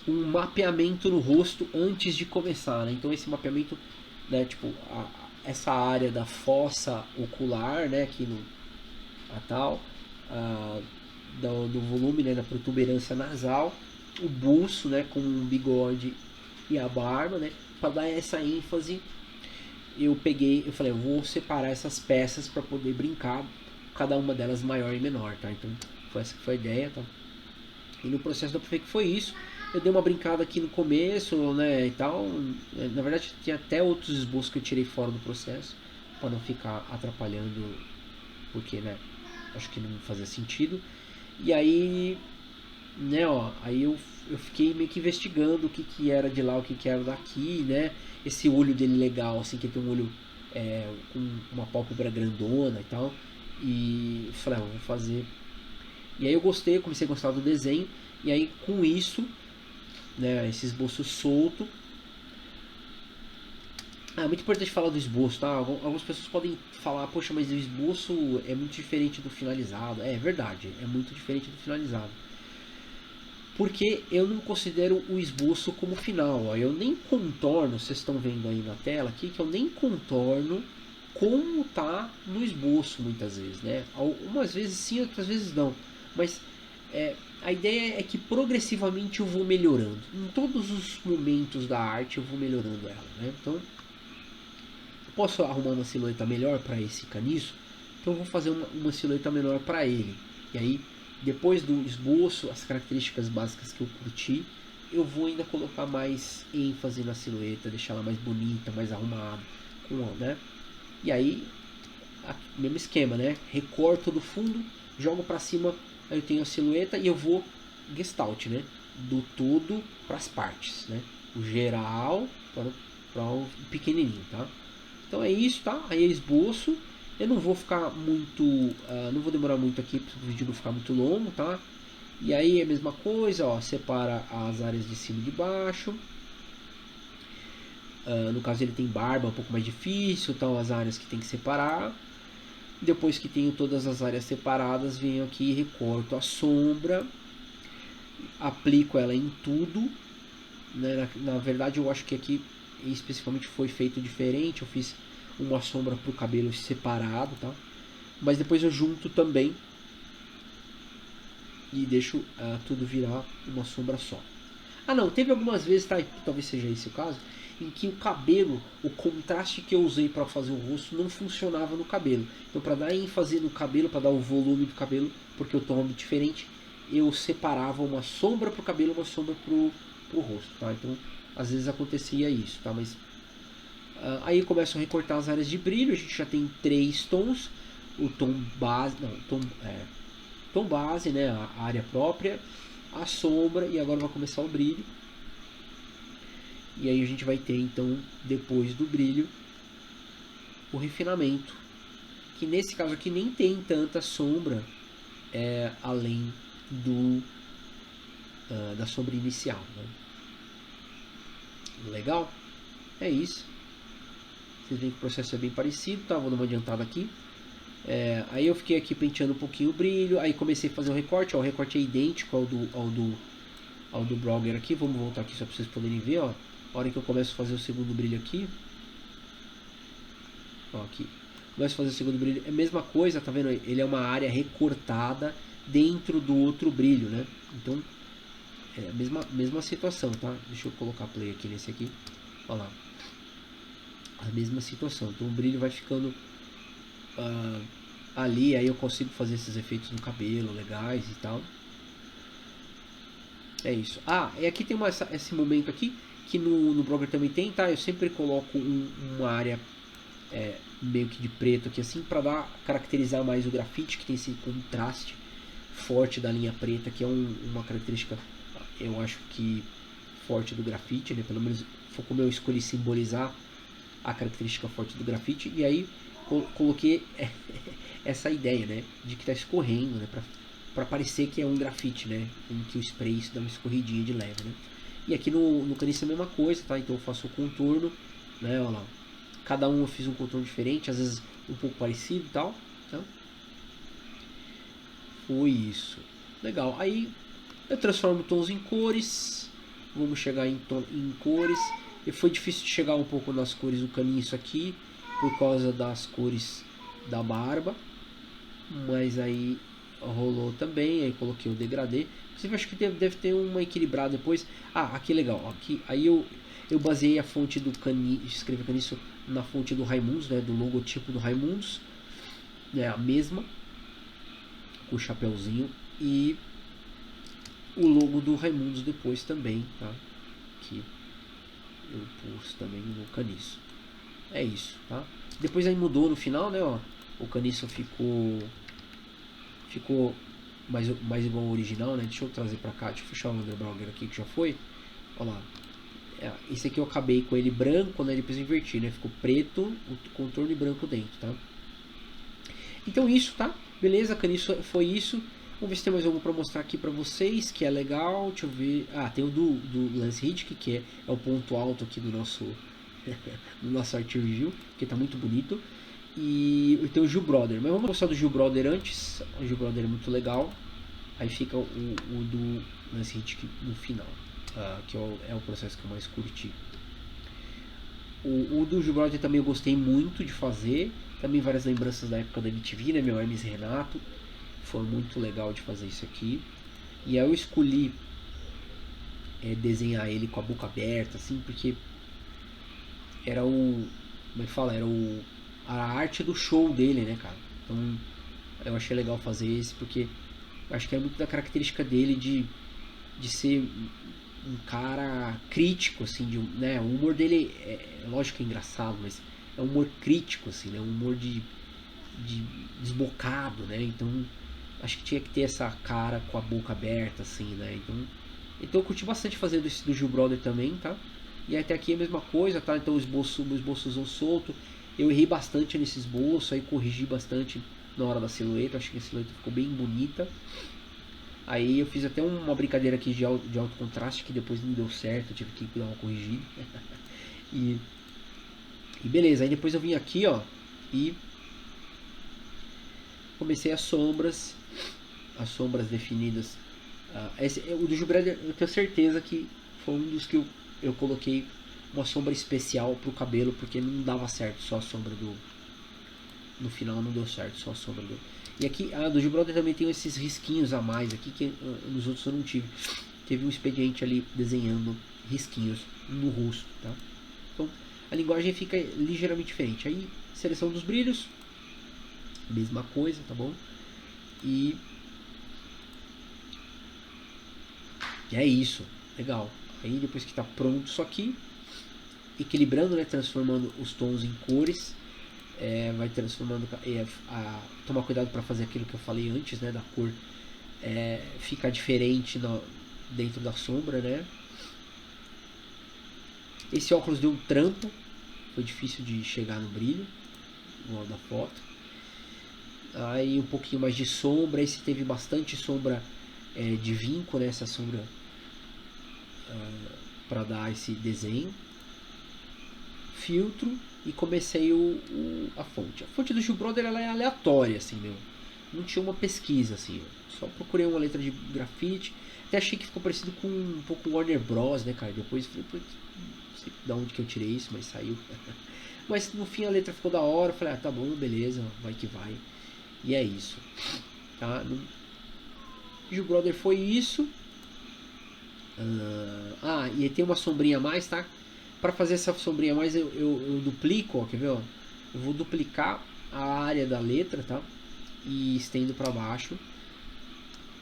um mapeamento no rosto antes de começar, né? Então esse mapeamento, né, tipo, essa área da fossa ocular, né, aqui no tal, do volume, né, da protuberância nasal, o buço, né, com o bigode e a barba, né, para dar essa ênfase. Eu falei, eu vou separar essas peças para poder brincar, cada uma delas maior e menor, tá? Então essa que foi a ideia, tá? E no processo da Perfect foi isso. Eu dei uma brincada aqui no começo, né, e tal. Na verdade, tinha até outros esboços que eu tirei fora do processo, para não ficar atrapalhando, porque, né, acho que não fazia sentido. E aí, né, ó, aí eu fiquei meio que investigando o que era de lá, o que era daqui, né. Esse olho dele legal, assim, que tem um olho com uma pálpebra grandona e tal. E falei, vou fazer. E aí eu gostei, eu comecei a gostar do desenho. E aí com isso, né, esse esboço solto. É muito importante falar do esboço, tá? Algumas pessoas podem falar, poxa, mas o esboço é muito diferente do finalizado. É verdade, é muito diferente do finalizado. Porque eu não considero o esboço como final. Ó. Eu nem contorno, vocês estão vendo aí na tela aqui, que eu nem contorno como tá no esboço muitas vezes, né? Algumas vezes sim, outras vezes não. Mas a ideia é que progressivamente eu vou melhorando. Em todos os momentos da arte eu vou melhorando ela, né? Então, eu posso arrumar uma silhueta melhor para esse caniço, então eu vou fazer uma silhueta melhor para ele. E aí, depois do esboço, as características básicas que eu curti, eu vou ainda colocar mais ênfase na silhueta, deixar ela mais bonita, mais arrumada, né? E aí, mesmo esquema, né? Recorto do fundo, jogo para cima, aí eu tenho a silhueta e eu vou gestalt, né? Do todo para as partes, né? O geral para o pequenininho, tá? Então é isso, tá? Aí é esboço. Eu não vou ficar muito, não vou demorar muito aqui para o vídeo não ficar muito longo, tá? E aí é a mesma coisa, ó, separa as áreas de cima e de baixo. No caso ele tem barba, um pouco mais difícil, então as áreas que tem que separar. Depois que tenho todas as áreas separadas, venho aqui e recorto a sombra, aplico ela em tudo, né? Na verdade eu acho que aqui especificamente foi feito diferente, eu fiz uma sombra para o cabelo separado, tá? Mas depois eu junto também e deixo tudo virar uma sombra só. Ah não, teve algumas vezes, tá? Talvez seja esse o caso, em que o cabelo, o contraste que eu usei para fazer o rosto não funcionava no cabelo. Então para dar ênfase no cabelo, para dar o volume do cabelo, porque o tom é diferente, eu separava uma sombra pro cabelo e uma sombra pro rosto, tá? Então às vezes acontecia isso, tá? Mas aí eu começo a recortar as áreas de brilho. A gente já tem 3 tons: o tom base, não, tom base, né, a área própria, a sombra, e agora vai começar o brilho. E aí a gente vai ter então, depois do brilho, o refinamento, que nesse caso aqui nem tem tanta sombra além da sombra inicial, né? Legal? É isso. Vocês veem que o processo é bem parecido, tá? Vou dar uma adiantada aqui. Aí eu fiquei aqui penteando um pouquinho o brilho, aí comecei a fazer o recorte. Ó, o recorte é idêntico ao do Brogger aqui. Vamos voltar aqui só para vocês poderem ver. Ó. A hora que eu começo a fazer o segundo brilho aqui, ó, aqui, começo a fazer o segundo brilho, é a mesma coisa, tá vendo? Ele é uma área recortada dentro do outro brilho, né? Então é a mesma situação, tá? Deixa eu colocar play aqui nesse aqui. Olha lá, a mesma situação. Então o brilho vai ficando ali, aí eu consigo fazer esses efeitos no cabelo legais e tal. É isso. E aqui tem esse momento aqui que no Brogger também tem, tá? Eu sempre coloco uma área meio que de preto aqui assim, para caracterizar mais o grafite, que tem esse contraste forte da linha preta, que é uma característica, eu acho que forte do grafite, né? Pelo menos foi como eu escolhi simbolizar a característica forte do grafite. E aí coloquei essa ideia, né, de que está escorrendo, né, para parecer que é um grafite, né, em que o spray dá uma escorridinha de leve, né. E aqui no caniço é a mesma coisa, tá? Então eu faço o contorno, né, olha lá. Cada um eu fiz um contorno diferente, às vezes um pouco parecido e tal, tá? Foi isso. Legal. Aí eu transformo tons em cores. Vamos chegar em cores. E foi difícil de chegar um pouco nas cores do caniço aqui, por causa das cores da barba. Mas aí rolou também. Aí coloquei o degradê. Inclusive acho que deve ter uma equilibrada depois. Aqui legal. Aqui, aí eu baseei a fonte do caniço, escrevi caniço na fonte do Raimundos, né, do logotipo do Raimundos, né, a mesma, com o chapeuzinho, e o logo do Raimundos depois também, tá? Que eu pus também no caniço. É isso, tá? Depois aí mudou no final, né, ó, o caniço ficou mais igual ao original, né? Deixa eu trazer pra cá, deixa eu fechar o Underbrogger aqui que já foi. Olha lá. Esse aqui eu acabei com ele branco, né? Depois eu inverti, né? Ficou preto, o contorno e branco dentro, tá? Então isso, tá? Beleza, caniço foi isso. Vamos ver se tem mais algum para mostrar aqui para vocês, que é legal. Deixa eu ver. Tem o do Lance Hitchcock, que é o ponto alto aqui do nosso Art Review, que tá muito bonito. E tem o Gil Brother, mas vamos mostrar do Gil Brother antes. O Gil Brother é muito legal. Aí fica o do Lance Hitchcock no final, que é o processo que eu mais curti. O do Gil Brother também eu gostei muito de fazer. Também várias lembranças da época da MTV, né? Meu Hermes Renato. Foi muito legal de fazer isso aqui. E aí eu escolhi desenhar ele com a boca aberta, assim, porque era como é que fala? Era a arte do show dele, né, cara? Então eu achei legal fazer esse, porque eu acho que é muito da característica dele de ser um cara crítico, assim, né? O humor dele é lógico que é engraçado, mas é um humor crítico, assim, né? Um humor de desbocado, né? Então acho que tinha que ter essa cara com a boca aberta, assim, né? Então eu curti bastante fazer do Gil Brother também, tá? E até aqui é a mesma coisa, tá? Então o esboçozão solto. Eu errei bastante nesse esboço, aí corrigi bastante na hora da silhueta. Acho que a silhueta ficou bem bonita. Aí eu fiz até uma brincadeira aqui de alto contraste, que depois não deu certo, eu tive que dar uma corrigida. e beleza, aí depois eu vim aqui, ó, e comecei as sombras definidas. O do Gil Brother eu tenho certeza que foi um dos que eu coloquei uma sombra especial pro cabelo, porque não dava certo só a sombra no final, não deu certo só a sombra do. E aqui, do Gil Brother também tem esses risquinhos a mais aqui, que nos outros eu não tive. Teve um expediente ali desenhando risquinhos no rosto, tá? Então a linguagem fica ligeiramente diferente. Aí, seleção dos brilhos, mesma coisa, tá bom? E é isso, legal. Aí depois que está pronto isso aqui, equilibrando, né, transformando os tons em cores, vai transformando, tomar cuidado para fazer aquilo que eu falei antes, né, da cor ficar diferente dentro da sombra, né. Esse óculos deu um trampo, foi difícil de chegar no brilho, igual da foto. Aí um pouquinho mais de sombra, esse teve bastante sombra de vinco, né, essa sombra para dar esse desenho. Filtro e comecei a fonte. A fonte do Gil Brother ela é aleatória, assim, meu. Não tinha uma pesquisa, assim. Só procurei uma letra de grafite. Até achei que ficou parecido com um pouco Warner Bros, né, cara? Depois falei, não sei de onde que eu tirei isso, mas saiu. Mas no fim a letra ficou da hora. Falei, tá bom, beleza, vai que vai. E é isso. Tá? Gil Brother foi isso. E tem uma sombrinha a mais, tá? Para fazer essa sombrinha a mais eu duplico, ó, quer ver? Ó? Eu vou duplicar a área da letra, tá? E estendo para baixo,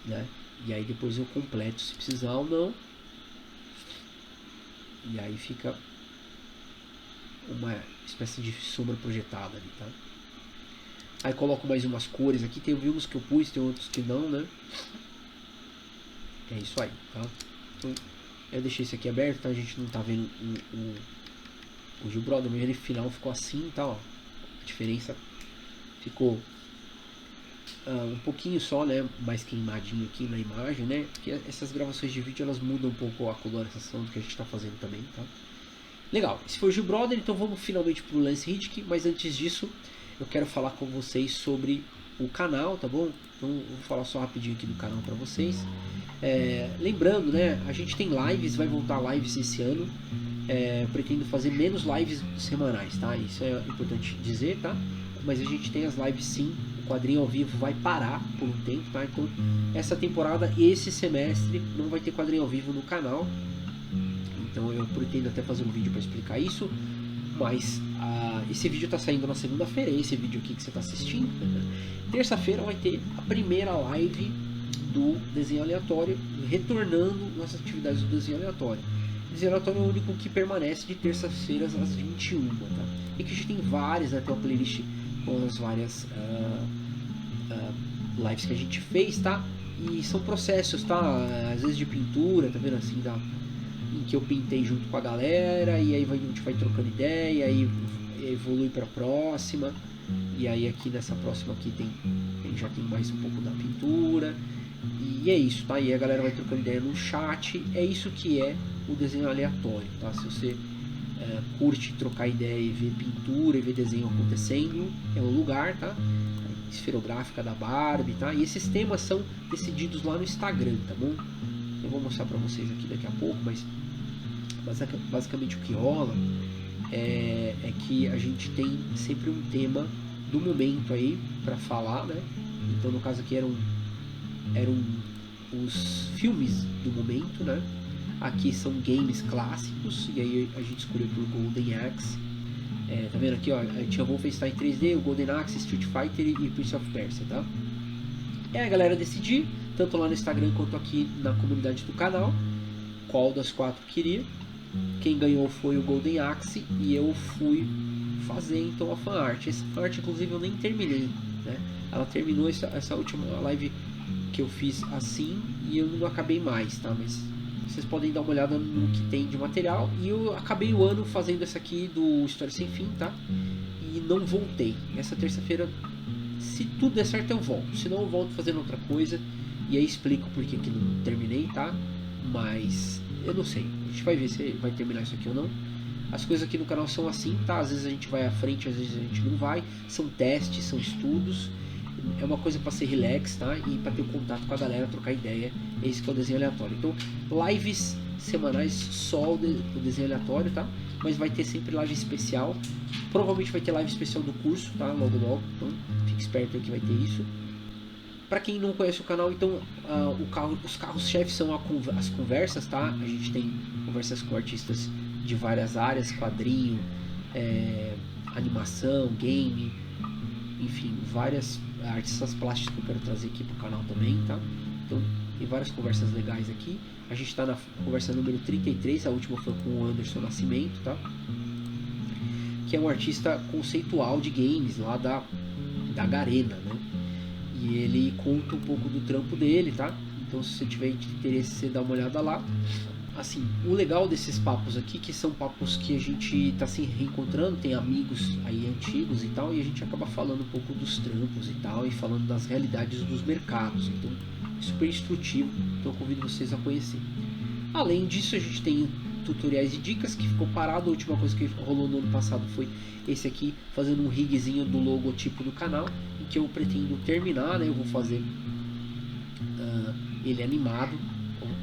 né? E aí depois eu completo se precisar ou não. E aí fica uma espécie de sombra projetada ali, tá? Aí coloco mais umas cores aqui. Tem uns que eu pus, tem outros que não, né? É isso aí, tá? Então, eu deixei isso aqui aberto, tá? A gente não tá vendo o Gil Brother, mas ele final ficou assim, tá? Ó. A diferença ficou um pouquinho só, né? Mais queimadinho aqui na imagem, né? Porque essas gravações de vídeo elas mudam um pouco a colorização do que a gente tá fazendo também, tá? Legal, esse foi o Gil Brother, então vamos finalmente pro Lance Riddick, mas antes disso eu quero falar com vocês sobre o canal, tá bom? Então eu vou falar só rapidinho aqui do canal para vocês. Lembrando, né, a gente tem lives, vai voltar lives esse ano. Eu pretendo fazer menos lives semanais, tá? Isso é importante dizer, tá? Mas a gente tem as lives sim. O quadrinho ao vivo vai parar por um tempo, tá? Então essa temporada, esse semestre, não vai ter quadrinho ao vivo no canal. Então eu pretendo até fazer um vídeo para explicar isso. Mas esse vídeo está saindo na segunda-feira, esse vídeo aqui que você está assistindo. Terça-feira vai ter a primeira live do desenho aleatório, retornando nas atividades do desenho aleatório. O desenho aleatório é o único que permanece de terças-feiras às 21, tá? E que a gente tem várias, né? Tem uma playlist com as várias lives que a gente fez, tá? E são processos, tá? Às vezes de pintura, tá vendo assim, em que eu pintei junto com a galera, e aí a gente vai trocando ideia, aí evolui para a próxima, e aí aqui nessa próxima aqui já tem mais um pouco da pintura, e é isso, tá? E a galera vai trocando ideia no chat, é isso que é o desenho aleatório, tá? Se você curte trocar ideia e ver pintura e ver desenho acontecendo, é o lugar, tá? A esferográfica da Barbie, tá? E esses temas são decididos lá no Instagram, tá bom? Eu vou mostrar pra vocês aqui daqui a pouco, mas basicamente o que rola é que a gente tem sempre um tema do momento aí pra falar, né? Então no caso aqui eram os filmes do momento, né? Aqui são games clássicos, e aí a gente escolheu por Golden Axe. Tá vendo aqui, ó? Tinha Wolfenstein 3D, o Golden Axe, Street Fighter e Prince of Persia, tá? A galera decidir, tanto lá no Instagram quanto aqui na comunidade do canal, qual das quatro queria. Quem ganhou foi o Golden Axe e eu fui fazer então a fanart. Essa fanart inclusive eu nem terminei, né? Ela terminou essa última live que eu fiz assim e eu não acabei mais, tá? Mas vocês podem dar uma olhada no que tem de material. E eu acabei o ano fazendo essa aqui do História Sem Fim, tá? E não voltei. Essa terça-feira, se tudo der certo, eu volto. Se não, eu volto fazendo outra coisa. E aí explico por que não terminei, tá? Mas eu não sei. A gente vai ver se vai terminar isso aqui ou não. As coisas aqui no canal são assim, tá? Às vezes a gente vai à frente, às vezes a gente não vai. São testes, são estudos. É uma coisa para ser relax, tá? E para ter um contato com a galera, trocar ideia. É isso que é o desenho aleatório. Então, lives semanais só o desenho aleatório, tá? Mas vai ter sempre live especial. Provavelmente vai ter live especial do curso, tá? Logo logo. Então, fique esperto aí que vai ter isso. Para quem não conhece o canal, então, os carros-chefes são as conversas, tá? A gente tem conversas com artistas de várias áreas, quadrinho, animação, game, enfim, várias artistas plásticos que eu quero trazer aqui pro canal também, tá? Então, tem várias conversas legais aqui. A gente está na conversa número 33, a última foi com o Anderson Nascimento, tá? Que é um artista conceitual de games lá da Garena, né? E ele conta um pouco do trampo dele, tá? Então se você tiver interesse, você dá uma olhada lá. Assim, o legal desses papos aqui, que são papos que a gente tá se reencontrando, tem amigos aí antigos e tal, e a gente acaba falando um pouco dos trampos e tal, e falando das realidades dos mercados. Então, é super instrutivo, então eu convido vocês a conhecer. Além disso, a gente tem tutoriais e dicas que ficou parado. A última coisa que rolou no ano passado foi esse aqui, fazendo um rigzinho do logotipo do canal, em que eu pretendo terminar, né? Eu vou fazer ele animado.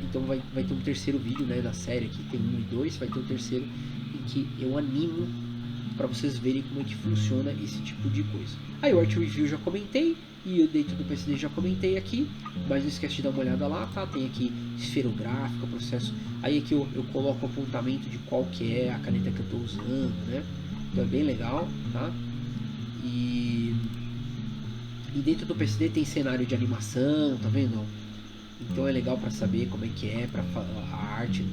Então vai ter um terceiro vídeo, né, da série aqui, tem 1 e 2, vai ter um terceiro em que eu animo para vocês verem como é que funciona esse tipo de coisa. Aí o Art Review já comentei, e eu dentro do PSD já comentei aqui, mas não esquece de dar uma olhada lá, tá? Tem aqui esferográfica, processo, aí aqui eu coloco o apontamento de qual que é a caneta que eu estou usando, né? Então é bem legal, tá? E dentro do PSD tem cenário de animação, tá vendo? Então é legal para saber como é que é para a arte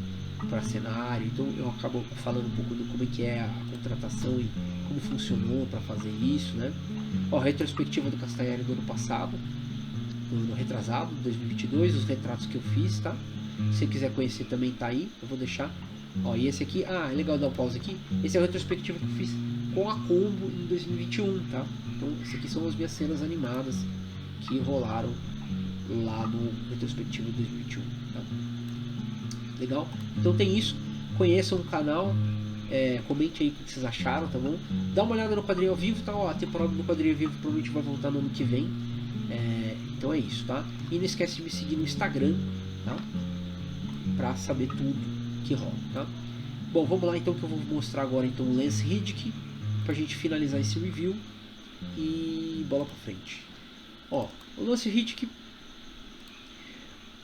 para cenário. Então eu acabo falando um pouco do como é que é a contratação e como funcionou para fazer isso, né? Ó, retrospectiva do Castanhari do ano passado, do ano retrasado, 2022, os retratos que eu fiz, tá? Se você quiser conhecer também tá aí, eu vou deixar. Ó, e esse aqui, é legal dar um pause aqui. Esse é a retrospectiva que eu fiz com a Combo em 2021, tá? Então, esse aqui são as minhas cenas animadas que rolaram lá no retrospectivo 2021, tá? Legal? Então tem isso, conheçam o canal, comente aí o que vocês acharam, tá bom? Dá uma olhada no quadrinho ao vivo, tá? Ó, a temporada do quadrinho ao vivo provavelmente vai voltar no ano que vem, então é isso, tá? E não esquece de me seguir no Instagram, tá? Pra saber tudo que rola, tá? Bom, vamos lá então, que eu vou mostrar agora então o Lance Riddick pra gente finalizar esse review e bola pra frente. Ó, o Lance Riddick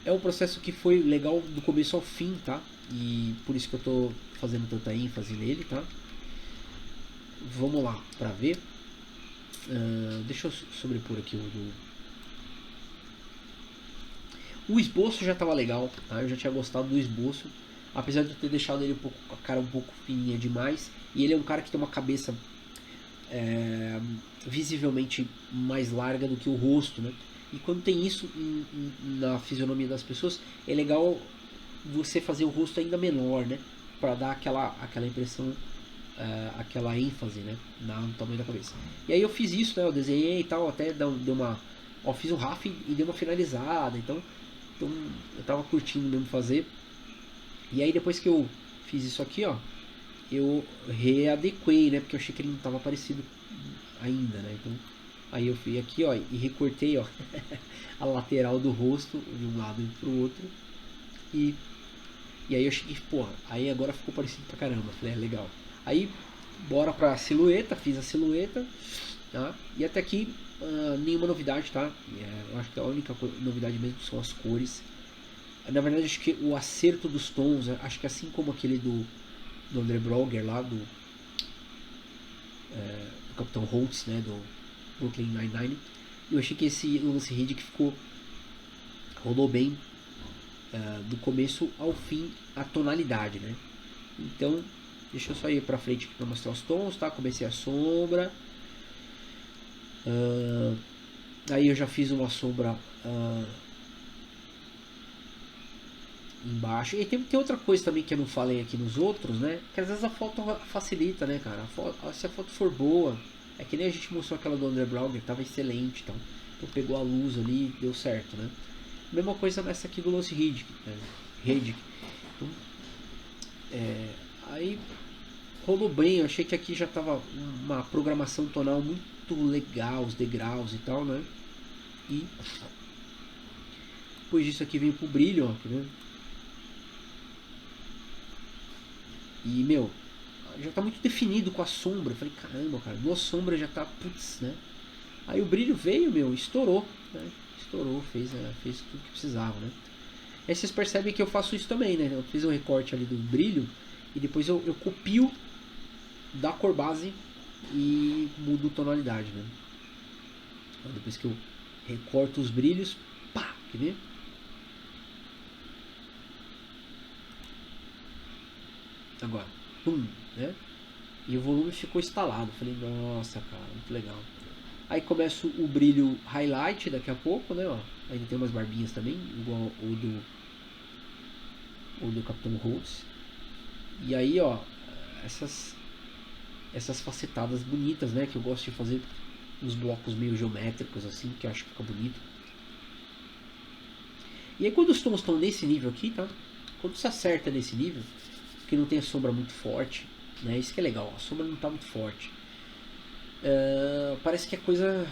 é um processo que foi legal do começo ao fim, tá? E por isso que eu tô fazendo tanta ênfase nele, tá? Vamos lá, pra ver. Deixa eu sobrepor aqui o esboço já tava legal, tá? Eu já tinha gostado do esboço, apesar de eu ter deixado ele a cara um pouco fininha demais. E ele é um cara que tem uma cabeça visivelmente mais larga do que o rosto, né? E quando tem isso na fisionomia das pessoas, é legal você fazer o rosto ainda menor, né? Para dar aquela impressão, aquela ênfase, né? No tamanho da cabeça. E aí eu fiz isso, né? Eu desenhei e tal, até deu uma... Ó, fiz um RAF e dei uma finalizada, então eu tava curtindo mesmo fazer. E aí depois que eu fiz isso aqui, ó, eu readequei, né? Porque eu achei que ele não tava parecido ainda, né? Então aí eu fui aqui, ó, e recortei, ó, a lateral do rosto de um lado e pro outro. E aí eu cheguei, porra, aí agora ficou parecido pra caramba. Falei, legal. Aí, bora pra silhueta, fiz a silhueta, tá? E até aqui, nenhuma novidade, tá? Eu acho que a única novidade mesmo são as cores. Na verdade, acho que o acerto dos tons, acho que assim como aquele do André Brogger lá, do Capitão Holtz, né, do Brooklyn Nine-Nine, eu achei que esse Lance Riddick rolou bem do começo ao fim a tonalidade, né? Então, deixa eu só ir pra frente aqui pra mostrar os tons, tá? Comecei a sombra, aí eu já fiz uma sombra embaixo. E tem outra coisa também que eu não falei aqui nos outros, né? Que às vezes a foto facilita, né, cara? Se a foto for boa, é que nem a gente mostrou aquela do André Brauger, tava excelente, então pegou a luz ali, deu certo, né? Mesma coisa nessa aqui do Lance Riddick, né? Então, aí rolou bem. Eu achei que aqui já tava uma programação tonal muito legal, os degraus e tal, né? E depois disso aqui veio pro brilho, ó, né? E, meu, já tá muito definido com a sombra. Eu falei, caramba, cara, duas sombras já tá, putz, né? Aí o brilho veio, meu, estourou, né? Estourou, fez tudo que precisava, né? Aí vocês percebem que eu faço isso também, né? Eu fiz um recorte ali do brilho e depois eu copio da cor base e mudo tonalidade, né? Então, depois que eu recorto os brilhos, pá, quer ver? Agora, pum, né? E o volume ficou instalado. Falei, nossa, cara, muito legal. Aí começa o brilho highlight daqui a pouco, né? Ó. Ainda tem umas barbinhas também, igual o do Capitão Rhodes. E aí, ó, essas facetadas bonitas, né? Que eu gosto de fazer uns blocos meio geométricos, assim, que eu acho que fica bonito. E aí quando os tons estão nesse nível aqui, tá? Quando se acerta nesse nível, que não tem a sombra muito forte, né? Isso que é legal, a sombra não está muito forte. Parece que a coisa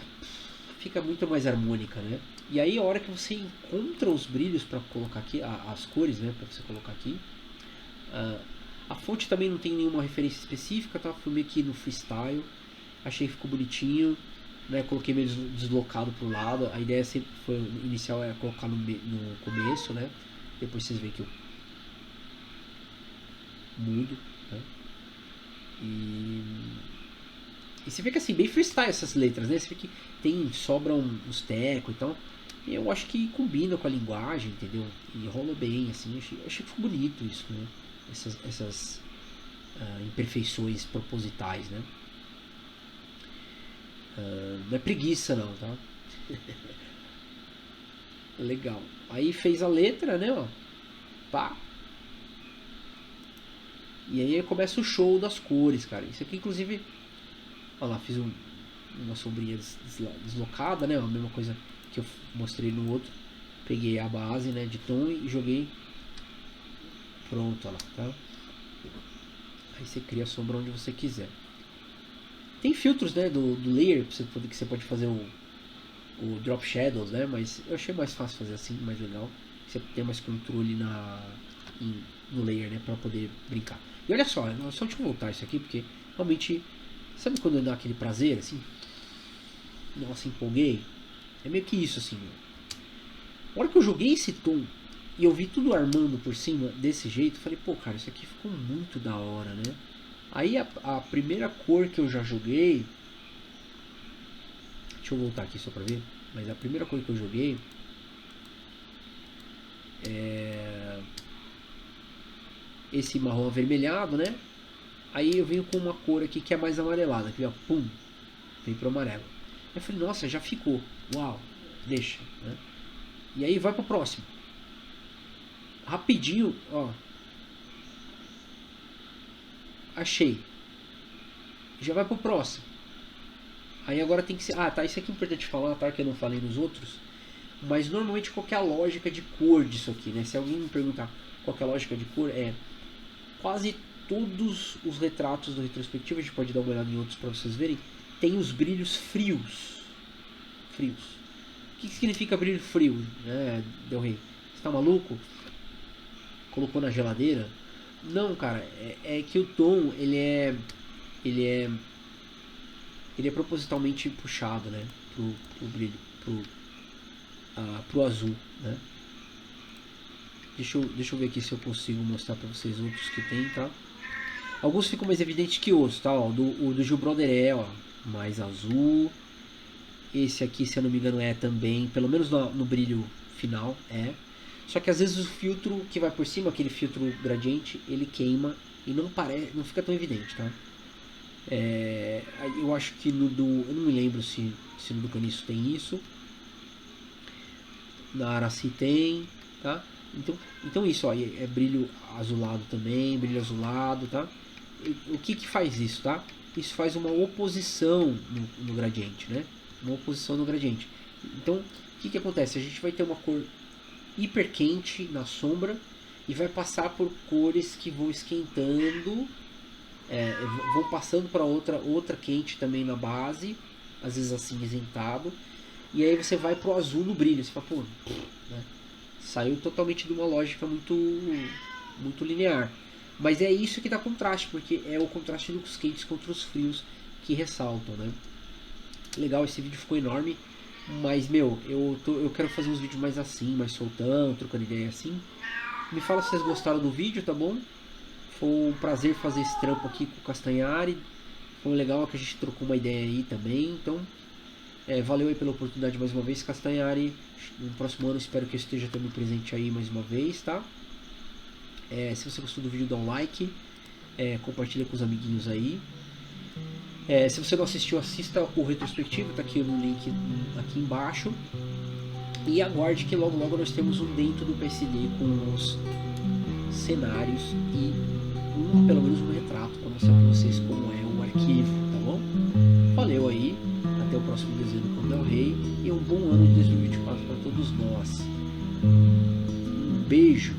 fica muito mais harmônica, né? E aí a hora que você encontra os brilhos para colocar aqui, as cores, né? Para você colocar aqui. A fonte também não tem nenhuma referência específica, tá? Fui meio que no freestyle, achei que ficou bonitinho. Né, coloquei meio deslocado pro lado. A ideia sempre foi inicial é colocar no começo, né? Depois vocês veem que eu mudo, né? E você vê que assim, bem freestyle essas letras, né? Você vê que sobram uns tecos e tal. E eu acho que combina com a linguagem, entendeu? E rolou bem, assim. Achei que ficou bonito isso, né? Essas imperfeições propositais, né? Não é preguiça não, tá? Legal. Aí fez a letra, né, ó. Pá. E aí começa o show das cores, cara. Isso aqui, inclusive, olha lá, fiz uma sombrinha deslocada, né? A mesma coisa que eu mostrei no outro. Peguei a base, né, de tom e joguei. Pronto, olha lá, tá? Aí você cria a sombra onde você quiser. Tem filtros, né, do layer que você pode fazer o drop shadows, né? Mas eu achei mais fácil fazer assim, mais legal. Você tem mais controle no layer, né? Pra poder brincar. E olha só deixa eu voltar isso aqui, porque realmente, sabe quando dá aquele prazer, assim? Nossa, empolguei. É meio que isso, assim. A hora que eu joguei esse tom e eu vi tudo armando por cima desse jeito, eu falei, pô, cara, isso aqui ficou muito da hora, né? Aí a primeira cor que eu já joguei. Deixa eu voltar aqui só pra ver. Mas a primeira cor que eu joguei é esse marrom avermelhado, né? Aí eu venho com uma cor aqui que é mais amarelada. Aqui, ó, pum, vem pro amarelo. Eu falei, nossa, já ficou. Uau, deixa, né? E aí vai pro próximo. Rapidinho, ó. Achei. Já vai pro próximo. Aí agora tem que ser. Ah, tá. Isso aqui é importante falar, tá? Que eu não falei nos outros. Mas normalmente qual que é a lógica de cor disso aqui, né? Se alguém me perguntar qual que é a lógica de cor, é quase todos os retratos do retrospectivo, a gente pode dar uma olhada em outros para vocês verem, tem os brilhos frios. Frios. O que significa brilho frio, né, Del Rey? Você tá maluco? Colocou na geladeira? Não, cara, é que o tom, ele é propositalmente puxado, né, pro brilho, pro azul, né? Deixa eu ver aqui se eu consigo mostrar pra vocês outros que tem, tá? Alguns ficam mais evidentes que outros, tá? Ó, o do Gil Brother é, ó, mais azul. Esse aqui, se eu não me engano, é também, pelo menos no brilho final, é. Só que às vezes o filtro que vai por cima, aquele filtro gradiente, ele queima e não fica tão evidente, tá? Eu acho que no do... Eu não me lembro se no do Caniço tem isso. Na Araci tem, tá? Então isso, ó, é brilho azulado também, brilho azulado, tá? O que faz isso, tá? Isso faz uma oposição no gradiente, né? Uma oposição no gradiente. Então, o que acontece? A gente vai ter uma cor hiper quente na sombra e vai passar por cores que vão esquentando, vão passando para outra quente também na base, às vezes acinzentado, e aí você vai pro azul no brilho. Você fala, pô, né? Saiu totalmente de uma lógica muito linear. Mas é isso que dá contraste, porque é o contraste dos quentes contra os frios que ressaltam, né? Legal, esse vídeo ficou enorme, mas, meu, eu quero fazer uns vídeos mais assim, mais soltão, trocando ideia assim. Me fala se vocês gostaram do vídeo, tá bom? Foi um prazer fazer esse trampo aqui com o Castanhari. Foi legal que a gente trocou uma ideia aí também, então... valeu aí pela oportunidade mais uma vez, Castanhari. No próximo ano espero que eu esteja também presente aí mais uma vez, tá? Se você gostou do vídeo, dá um like. compartilha com os amiguinhos aí. Se você não assistiu, assista o retrospectivo, tá aqui no link aqui embaixo. E aguarde que logo logo nós temos um dentro do PSD com os cenários e pelo menos um retrato para mostrar para vocês como é o arquivo, tá bom? Valeu aí, até o próximo desenho do Cão Del Rey e um bom ano de 2024 para todos nós. Um beijo!